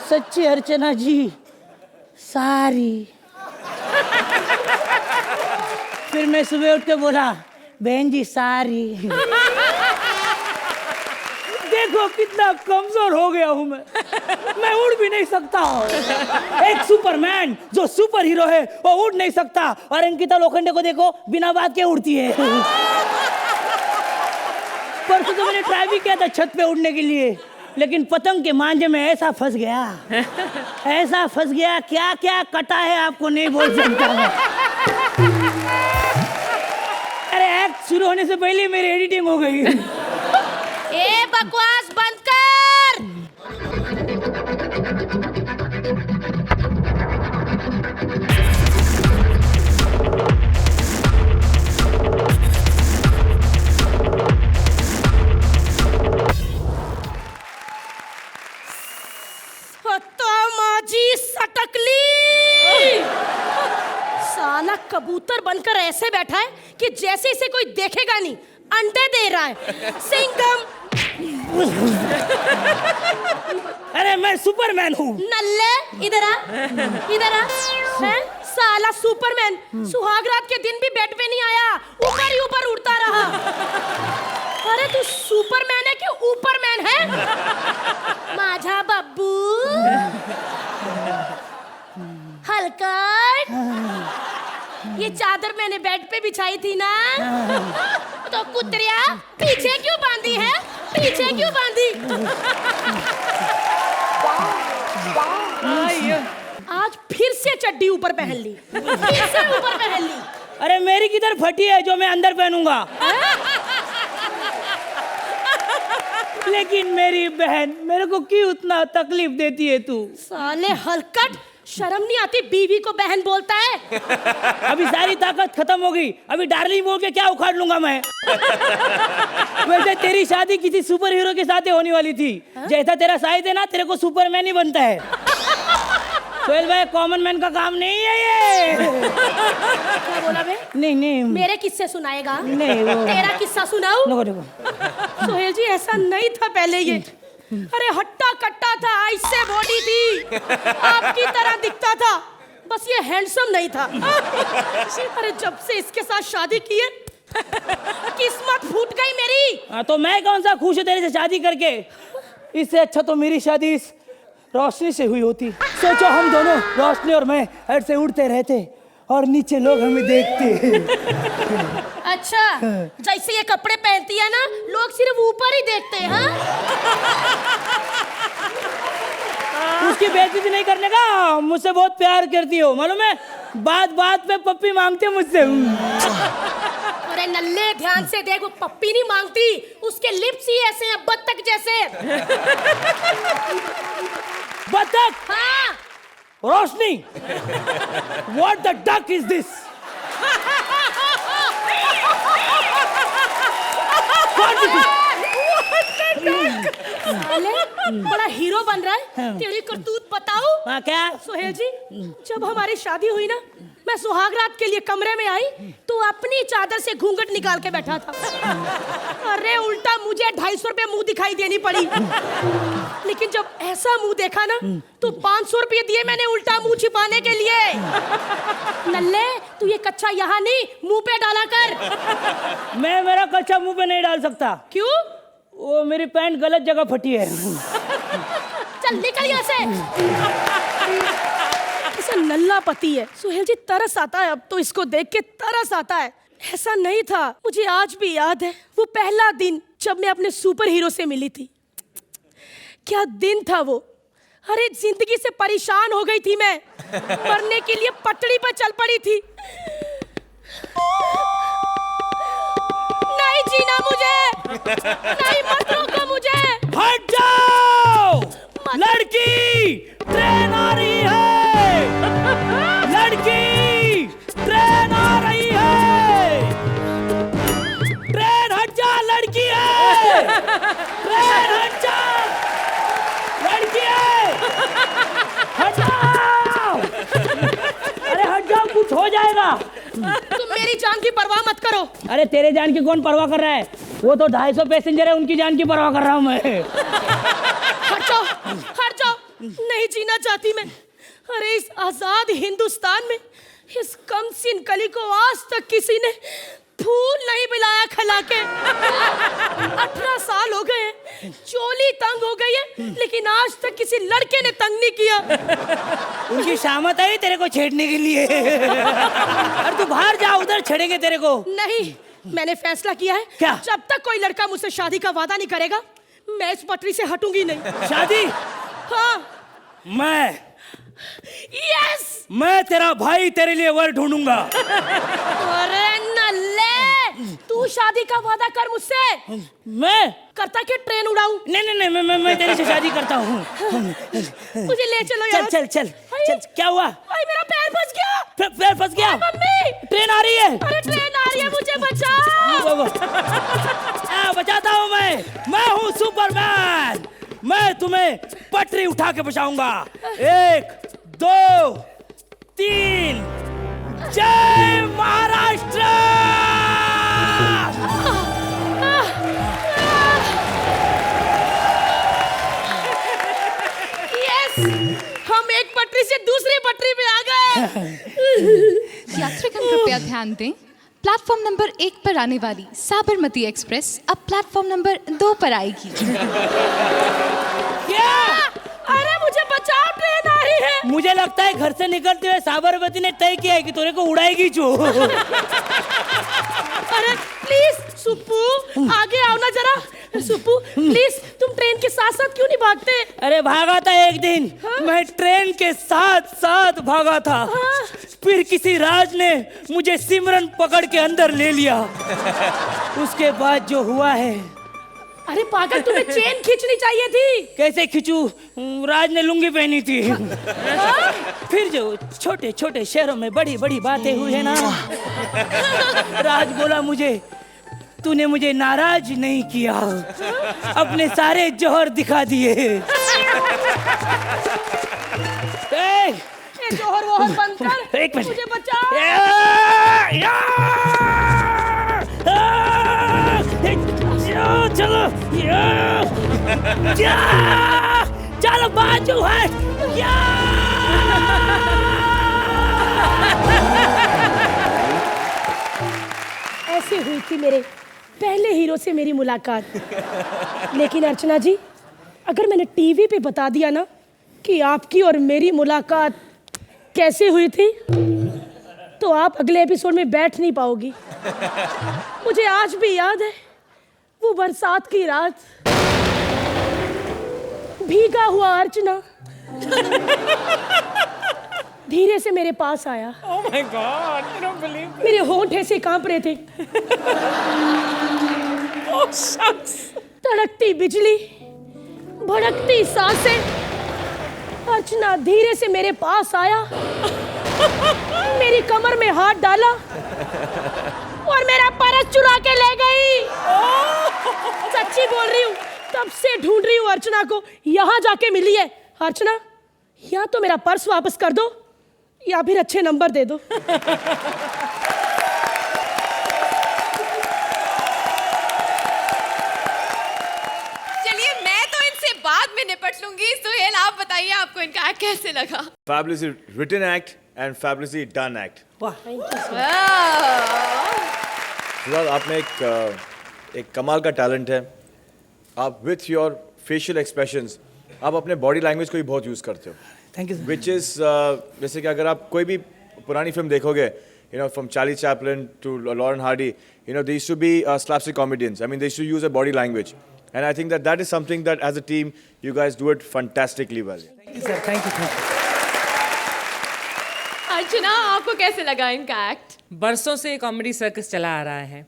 सच्ची अर्चना जी, सारी। फिर मैं सुबह उठ के बोला, बहन जी सारी। देखो कितना कमजोर हो गया हूं मैं उड़ भी नहीं सकता। एक सुपरमैन जो सुपर हीरो है वो उड़ नहीं सकता, और अंकिता लोखंडे को देखो बिना बात के उड़ती है। परसों तो मैंने ट्राई भी किया था छत पे उड़ने के लिए, लेकिन पतंग के मांझे में ऐसा फंस गया, ऐसा फंस गया, क्या क्या कटा है आपको नहीं बोल सकता मैं। अरे एक्ट शुरू होने से पहले मेरी एडिटिंग हो गई। ए बकवास बंद कर। माझी सटकली। साला कबूतर बनकर ऐसे बैठा है कि जैसे इसे कोई देखेगा नहीं, अंडे दे रहा है। सिंघम अरे मैं सुपरमैन हूँ। नल्ले इधर आ, इधर आ। हैं? साला सुपरमैन सुहाग रात के दिन भी बेड पे नहीं आया, ऊपर ही ऊपर उड़ता रहा। अरे तू सुपरमैन है कि ऊपरमैन है? माझा बब्बू हलकट, ये चादर मैंने बेड पे बिछाई थी ना, तो कुतरिया पीछे क्यों बांधी है? पीछे क्यों बांधी? आज फिर से चड्डी ऊपर पहन ली, फिर से ऊपर पहन ली। अरे मेरी किधर फटी है जो मैं अंदर पहनूंगा? लेकिन मेरी बहन मेरे को क्यों उतना तकलीफ देती है तू? साले हलकट, शर्म नहीं आती बीवी को बहन बोलता है? अभी सारी ताकत खत्म हो गई, अभी डार्लिंग बोल के क्या उखाड़ लूंगा मैं। वैसे तेरी शादी किसी सुपर हीरो के साथ होने वाली थी। जैसा तेरा साइज है ना, तेरे को सुपरमैन ही बनता है। सोहेल भाई, कॉमन मैन का काम नहीं है ये। क्या बोला बे? नहीं मेरे किस्से सुनाएगा? नहीं, वो... तेरा किस्सा सुनाऊं? देखो सोहेल जी, ऐसा नहीं था पहले ये। अरे हट्टा कट्टा था, ऐसे बॉडी थी, आपकी तरह दिखता था, बस ये हैंडसम नहीं था। अरे जब से इसके साथ शादी की है, किस्मत फूट गई मेरी। हाँ, तो मैं कौन सा खुश हूँ तेरे से शादी करके? इससे अच्छा तो मेरी शादी इस रोशनी से हुई होती। सोचो, हम दोनों, रोशनी और मैं, ऐसे उड़ते रहते और नीचे लोग हमें देखते। अच्छा, जैसे ये कपड़े पहनती है ना, लोग सिर्फ ऊपर ही देखते हैं। हाँ? उसकी बेइज्जती नहीं करने का, मुझसे बहुत प्यार करती हो, मालूम है? बात बात पे पप्पी मांगते मुझसे। अरे नल्ले, ध्यान से देख, वो पप्पी नहीं मांगती, उसके लिप्स ही ऐसे हैं बत्तख जैसे। बत्तख? हाँ। रोशनी, what the duck is this? बड़ा हीरो बन रहा है। तेरी करतूत बताऊं? हाँ, क्या? सोहेल जी, जब हमारी शादी हुई ना, मैं सुहाग रात के लिए कमरे में आई तो अपनी चादर से घूंघट निकाल के बैठा था। अरे उल्टा मुझे 250 रुपये मुंह दिखाई देनी पड़ी। लेकिन जब ऐसा मुंह देखा ना, तो 500 रुपये दिए मैंने उल्टा मुंह छिपाने के लिए। नल्ले, तू ये कच्चा यहाँ नहीं, मुंह पे डाला कर। मैं मेरा कच्चा मुंह पे नहीं डाल सकता। क्यों? वो मेरी पैंट गलत जगह फटी है। चल निकल यहाँ से। ऐसा नल्ला पति है। सुहेल जी, तरस आता है अब तो, इसको देख के तरस आता है। ऐसा नहीं था। मुझे आज भी याद है वो पहला दिन जब मैं अपने सुपर हीरो से मिली थी। क्या दिन था वो। अरे जिंदगी से परेशान हो गई थी मैं, मरने के लिए पटड़ी पर चल पड़ी थी। नहीं जीना मुझे, नहीं मत रोको मुझे। हट जाओ लड़की, ट्रेन आ रही है। लड़की, ट्रेन आ रही है। ट्रेन हट जा, लड़की है। ट्रेन हट जा, लड़की है। हट जाओ। अरे हट जाओ, कुछ हो जाएगा। तुम मेरी जान की परवाह मत करो। अरे तेरे जान की कौन परवाह कर रहा है? वो तो 250 पैसेंजर है, उनकी जान की परवाह कर रहा हूँ मैं। हट जाओ, हट जाओ। नहीं जीना चाहती मैं। अरे इस आजाद हिंदुस्तान में इस कमसिन कली को आज तक किसी ने फूल नहीं पिलाया खिला के। 18 साल हो गए, चोली तंग हो गई है, लेकिन आज तक किसी लड़के ने तंग नहीं किया। उनकी शामत आई तेरे को छेड़ने के लिए। अरे तू बाहर जा, उधर छेड़ेंगे तेरे को। नहीं, मैंने फैसला किया है। क्या? जब तक कोई लड़का मुझसे शादी का वादा नहीं करेगा, मैं इस पटरी से हटूंगी नहीं। शादी? हाँ। यस, मैं तेरा भाई तेरे लिए वर ढूंढूंगा। अरे नल्ले, तू शादी का वादा कर मुझसे। मैं करता कि ट्रेन उड़ाऊं? नहीं, मैं तेरे से शादी करता हूँ। मुझे ले चलो यार। चल। क्या हुआ? भाई मेरा पैर फंस गया। पैर फंस गया? मम्मी, ट्रेन आ रही है। अरे ट्रेन आ रही है, मुझे बचाओ। बचाता हूँ मैं हूँ सुपरमैन। मैं तुम्हें पटरी उठा के बचाऊंगा। 1 2 3, जय महाराष्ट्र। पटरी से दूसरी पटरी पे आ गए। यात्रीगण कृपया ध्यान दें, प्लेटफॉर्म नंबर 1 पर आने वाली साबरमती एक्सप्रेस अब प्लेटफॉर्म नंबर 2 पर आएगी। क्या? अरे मुझे बचाओ, ट्रेन आ रही है। मुझे लगता है घर से निकलते हुए साबरमती ने तय किया है कि तेरे को उड़ाएगी जो। अरे प्लीज सुप्पू आगे आओ ना जरा। सुप्पू प्लीज, तुम ट्रेन के साथ साथ क्यों नहीं भागते? अरे भागा था एक दिन। मैं ट्रेन के साथ साथ भागा था। फिर किसी राज ने मुझे सिमरन पकड़ के अंदर ले लिया। उसके बाद जो हुआ है। अरे पागल, तुम्हें चेन खींचनी चाहिए थी। कैसे खींचू? राज ने लुंगी पहनी थी। फिर जो छोटे छोटे शहरों में बड़ी बड़ी बातें हुई है ना, राज बोला मुझे, तूने मुझे नाराज नहीं किया, अपने सारे जौहर दिखा दिए। जौहर वोहर बंद कर, एक मिनट, मुझे बचाओ। चलो चलो बाजू है। ऐसे हुई थी मेरे पहले हीरो से मेरी मुलाकात। लेकिन अर्चना जी, अगर मैंने टीवी पे बता दिया ना कि आपकी और मेरी मुलाकात कैसे हुई थी, तो आप अगले एपिसोड में बैठ नहीं पाओगी। मुझे आज भी याद है वो बरसात की रात, भीगा हुआ अर्चना धीरे से मेरे पास आया। Oh my God, I don't believe it. मेरे होंठ ऐसे कांप रहे थे। Oh shucks. तड़कती बिजली, भड़कती सांसें। अर्चना धीरे से मेरे पास आया, मेरी कमर में हाथ डाला और मेरा पर्स चुरा के ले गई। सच्ची बोल रही हूँ, तब से ढूंढ रही हूँ अर्चना को। यहाँ जाके मिली है। अर्चना, या तो मेरा पर्स वापस कर दो या फिर अच्छे नंबर दे दो। चलिए, मैं तो इनसे बाद में निपट लूंगी। सुहेल, आप बताइए आपको इनका एक्ट कैसे लगा? Fabulously written act and fabulously done act. फिलहाल आप में एक कमाल का टैलेंट है। आप विथ योर फेशियल एक्सप्रेशंस आप अपने बॉडी लैंग्वेज को भी बहुत यूज़ करते हो। Thank you. विच इज़ जैसे कि अगर आप कोई भी पुरानी फिल्म देखोगे, you know, from Charlie Chaplin to Lauren Hardy, you know, they used to be slapstick comedians. I mean, they used to use a body language. And I think that is something that as a team, you guys do it fantastically well. Thank you, sir. Thank you. अर्चना, आपको कैसे लगा इनका act? बरसों से comedy circus चला आ रहा है।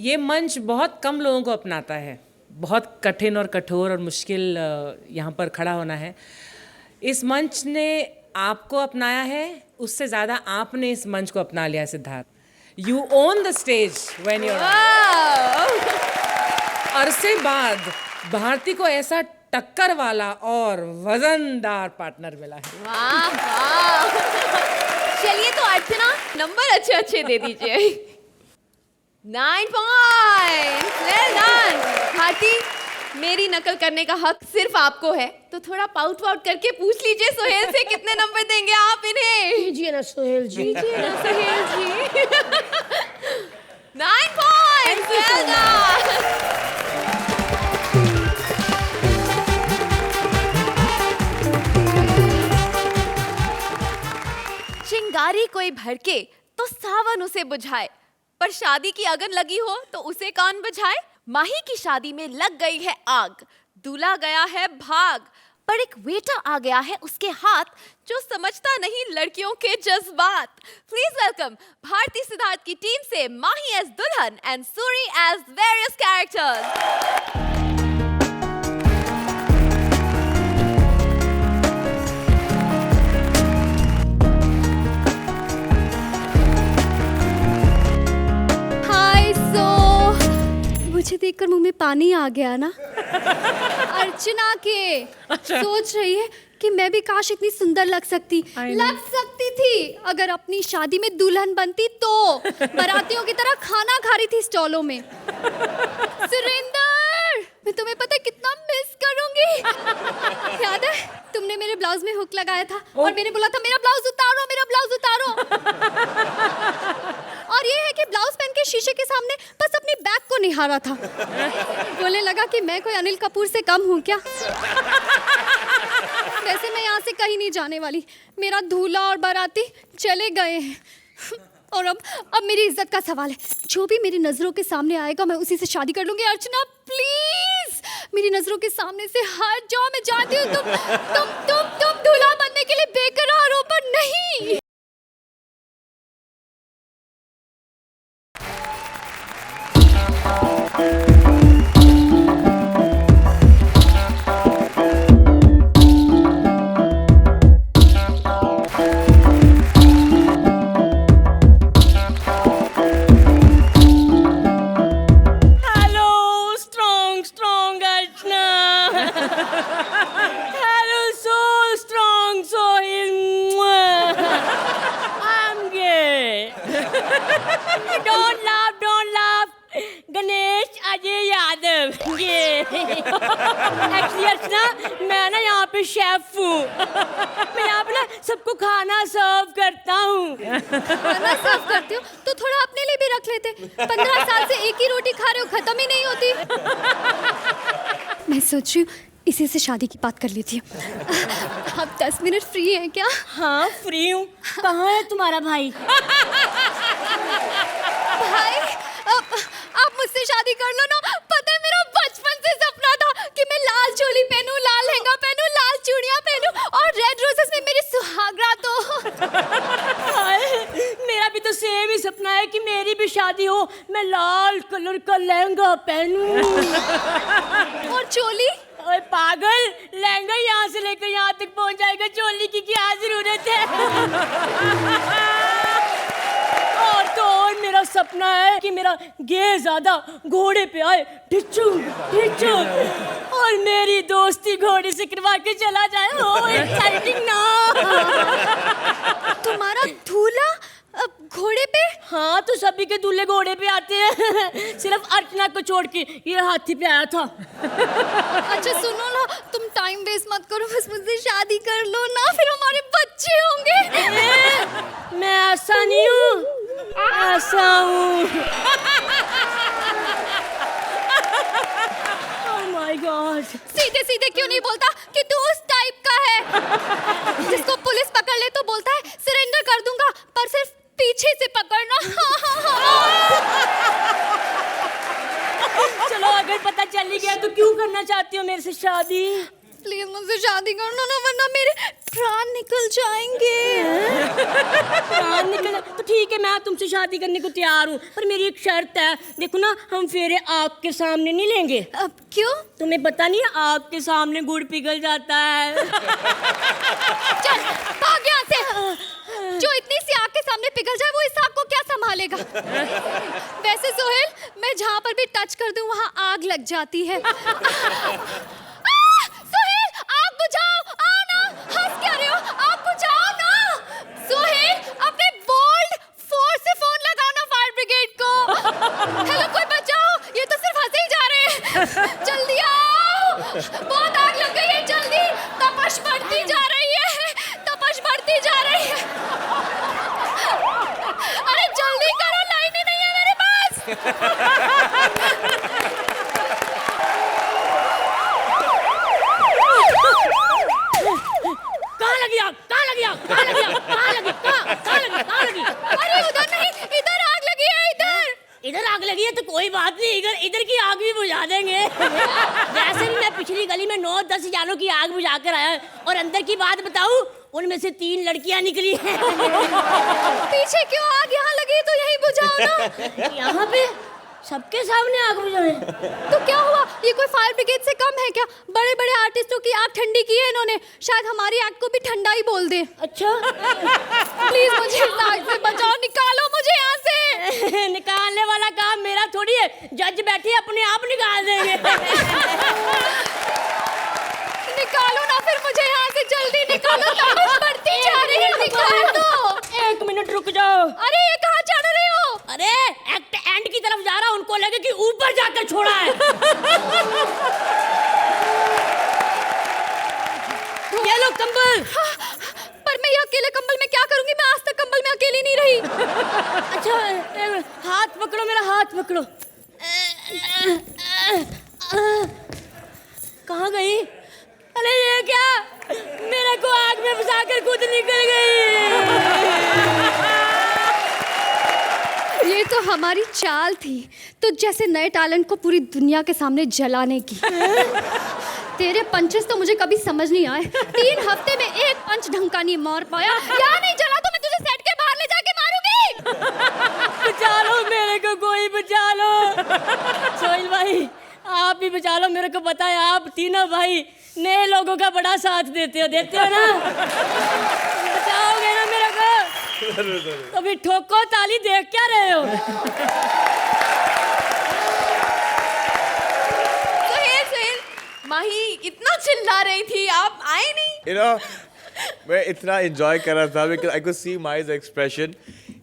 ये मंच बहुत कम लोगों को अपनाता है। बहुत कठिन और कठोर और मुश्किल यहाँ पर खड़ा होना है। इस मंच ने आपको अपनाया है, उससे ज़्यादा आपने इस मंच को अपना लिया Siddharth. You own the stage when you अरसे बाद भारती को ऐसा टक्कर वाला और वजनदार पार्टनर मिला है। वाह वाह। चलिए तो अर्चना, नंबर अच्छे अच्छे दे दीजिए। 9 पॉइंट्स, वेल डन। भारती, मेरी नकल करने का हक सिर्फ आपको है, तो थोड़ा पाउट वाउट करके पूछ लीजिए सुहेल से कितने नंबर देंगे आप इन्हें। कीजिए ना सुहेल जी। कीजिए ना सुहेल जी। 9 पॉइंट्स, वेल डन। चिंगारी कोई भड़के तो सावन उसे बुझाए, पर शादी की अगन लगी हो तो उसे कौन बुझाए? माही की शादी में लग गई है आग, दूल्हा गया है भाग, पर एक वेटर आ गया है उसके हाथ, जो समझता नहीं लड़कियों के जज्बात। प्लीज वेलकम भारती सिद्धार्थ की टीम से माही एज दुल्हन and Suri as various characters. मुझे देखकर मुंह में पानी आ गया ना। अर्चना के सोच रही है कि मैं भी काश इतनी सुंदर लग सकती थी अगर अपनी शादी में दुल्हन बनती तो। बारातियों की तरह खाना खा रही थी स्टॉलों में। सुरेंदर, मैं तुम्हें पता कितना मिस करूंगी। याद है तुमने मेरे ब्लाउज में हुक लगाया था और मैंने बोला था मेरा ब्लाउज उतारो, मेरा ब्लाउज उतारो। और ये है कि ब्लाउज पहन के शीशे के सामने बस अपनी बैक को निहारा था। बोलने लगा कि मैं कोई अनिल कपूर से कम हूँ क्या। वैसे मैं यहाँ से कहीं नहीं जाने वाली। मेरा दूल्हा और बाराती चले गए हैं और अब मेरी इज्जत का सवाल है। जो भी मेरी नजरों के सामने आएगा मैं उसी से शादी कर लूंगी। अर्चना प्लीज मेरी नजरों के सामने से हट जाओ। मैं जानती हूँ तुम दूल्हा बनने के लिए बेकरार हो, पर नहीं। गणेश अजय यादव ये एक्चुअली अर्चना मैं ना यहाँ पे शेफ हूँ। मैं यहाँ पे ना सबको खाना सर्व करता हूँ। खाना सर्व करते हो तो थोड़ा अपने लिए भी रख लेते। 15 साल से एक ही रोटी खा रहे हो, खत्म ही नहीं होती। मैं सोच रही हूँ इसी से शादी की बात कर लीजिए। आप 10 मिनट फ्री हैं क्या? हाँ फ्री हूँ। कहाँ है तुम्हारा भाई? भाई आप मुझसे शादी कर लो ना। पता है मेरा बचपन से सपना था कि मैं लाल चोली पहनूं, लाल लहंगा पहनूं, लाल चूड़ियां पहनूं और रेड रोजेस में मेरी सुहागरात हो। मेरा भी तो सेम ही सपना है कि मेरी भी शादी हो, मैं लाल कलर का लहंगा पहनूं। और चोली? ओए पागल, लहंगा यहाँ से लेकर यहाँ तक पहुँच जाएगा, चोली की क्या जरूरत है। और मेरा सपना है कि मेरा गेहज़ादा घोड़े पे आए, ढिच्चू ढिच्चू, और मेरी दोस्ती घोड़े से करवा के चला जाए। ओह एक्साइटिंग ना। तुम्हारा दूल्हा घोड़े पे? हाँ तो सभी के दूल्हे घोड़े पे आते हैं, सिर्फ अर्चना को छोड़ के ये हाथी पे आया था। अच्छा सुनो ना, तुम टाइम वेस्ट मत करो, बस मुझसे शादी कर लो ना, फिर हमारे बच्चे होंगे। मैं ऐसा नहीं हूँ, ऐसा हूँ। Oh my God. सीधे सीधे क्यों नहीं बोलता कि तू उस टाइप का है जिसको पुलिस पकड़ ले तो बोलता है सरेंडर कर दूंगा, पर सिर्फ पीछे से पकड़ना। चलो अगर पता चल ही गया तो क्यों करना चाहती हो मेरे से शादी? प्लीज मुझसे शादी कर लो ना, वरना मेरे प्राण निकल जाएंगे। प्राण निकल तो ठीक है, मैं तुमसे शादी करने को तैयार हूँ, पर मेरी एक शर्त है। देखो ना, हम फेरे आग के सामने नहीं लेंगे। अब क्यों? तुम्हें पता नहीं आग के सामने गुड़ पिघल जाता है। चल भाग यहाँ से। जो इतनी सी आग के सामने पिघल जाए वो इस आग को क्या संभालेगा? वैसे सोहेल, मैं जहाँ पर भी टच कर दूँ वहाँ आग लग जाती है। सोहेल आग बुझाओ, आओ ना, हंस क्या रहे हो? आग बुझाओ ना। सोहेल अपने बोल्ड फोर्स से फोन लगाना फायर ब्रिगेड को। हेलो कोई बचाओ, ये तो सिर्फ हंसे ही जा रहे हैं। जल्दी आओ, बहुत आग लग गई है, जल्दी। तपश बढ़ती जा रही है, तपश बढ़ती जा रही है। अरे जल्दी करो, लाइन ही नहीं है मेरे पास। कहाँ लगी आग? कहाँ लगी आग? कहाँ लगी आग? कहाँ लगी? कहाँ लगी? कहाँ लगी? अरे उधर नहीं, इधर आग लगी है, इधर। इधर आग लगी है तो कोई बात नहीं, इधर की आग भी बुझा देंगे। वैसे भी मैं पिछली गली में 9-10 जानों की आग बुझा कर आया, और अंदर की बात बताऊं, उनमें से 3 लड़कियां निकली हैं। पीछे क्यों आग यहाँ लगी, तो यहीं बुझाओ ना। यहाँ पे सबके सामने आग बुझाए तो क्या हुआ? ये कोई फायर ब्रिगेड से कम है क्या? बड़े बड़े आर्टिस्टों की आग ठंडी की है इन्होंने, शायद हमारी आग को भी ठंडा ही बोल दे। अच्छा प्लीज मुझे इस आग से बचाओ, निकालो मुझे यहाँ से। निकालने वाला काम मेरा थोड़ी है, जज बैठे अपने आप निकाल देंगे। निकालो ना फिर मुझे यहाँ से, जल्दी निकालो, तपश बढ़ती जा रही है, निकाल दो। 1 मिनट रुक जाओ। अरे ये कहाँ चढ़ रहे हो? अरे एक्ट एंड की तरफ जा रहा हूँ, उनको लगे कि ऊपर जाकर छोड़ा है। कंबल। पर मैं ये अकेले कंबल में क्या करूंगी? मैं आज तक कंबल में अकेली नहीं रही। अच्छा हाथ पकड़ो, मेरा हाथ पकड़ो। कहाँ गई? अरे ये क्या, मेरे को आग में फंसाकर खुद निकल गई। ये तो हमारी चाल थी, तो जैसे नए टैलेंट को पूरी दुनिया के सामने जलाने की। तेरे पंचेस तो मुझे कभी समझ नहीं आए। 3 हफ्ते में एक पंच ढंग का नहीं मार पाया। या नहीं जला तो मैं तुझे सेट के बाहर ले जाके मारूंगी। बचा लो मेरे को, कोई बचा लो। सोहेल भाई आप भी बचा लो, मेरे को पता है आप तीनों भाई नए लोगों का बड़ा साथ देते हो ना। बचाओगे ना मेरे को? तो भी ठोको ताली, देख क्या रहे हो? सुहेल, माही इतना चिल्ला रही थी, आप आए नहीं। You know, मैं इतना enjoy कर रहा था because I could see Mahi's expression.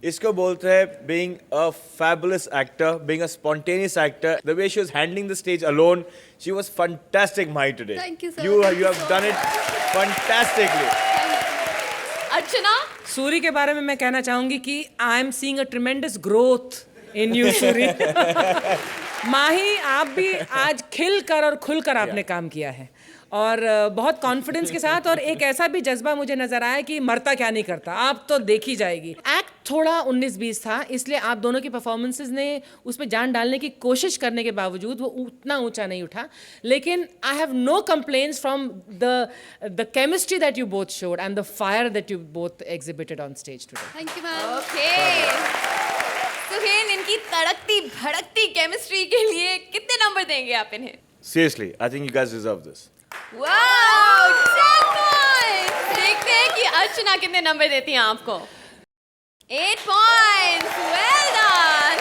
इसको बोलते हैं being a fabulous actor, being a spontaneous actor. The way she was handling the stage alone, she was fantastic, Mahi, today. Thank you, sir. You have done it fantastically. अर्चना, सूरी के बारे में मैं कहना चाहूंगी कि I am seeing a tremendous growth in you Suri. Mahi आप भी आज खिल कर और खुल कर आपने काम किया है और बहुत कॉन्फिडेंस के साथ, और एक ऐसा भी जज्बा मुझे नजर आया कि मरता क्या नहीं करता, आप तो देखी जाएगी। एक्ट थोड़ा 19-20 था, इसलिए आप दोनों की परफॉर्मेंसेस ने उसमें जान डालने की कोशिश करने के बावजूद वो उतना ऊंचा नहीं उठा, लेकिन I have no complaints from the chemistry that you both showed and the fire that you both exhibited on stage today. Thank you ma'am. Okay Suhail, इनकी तड़कती भड़कती केमिस्ट्री के लिए कितने नंबर देंगे आप इन्हें? Seriously, I think you guys deserve this. Wow, 10 points. देखते हैं कि अर्चना कितने नंबर देती हैं आपको। 8 पॉइंट्स, वेल डन।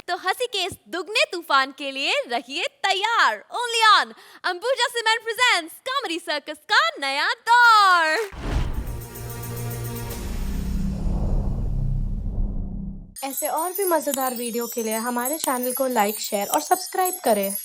तो हंसी के इस दुगने तूफान के लिए रहिए तैयार। Only on Ambuja cement presents comedy circus का नया दौर। ऐसे और भी मज़ेदार वीडियो के लिए हमारे चैनल को लाइक, शेयर और सब्सक्राइब करें।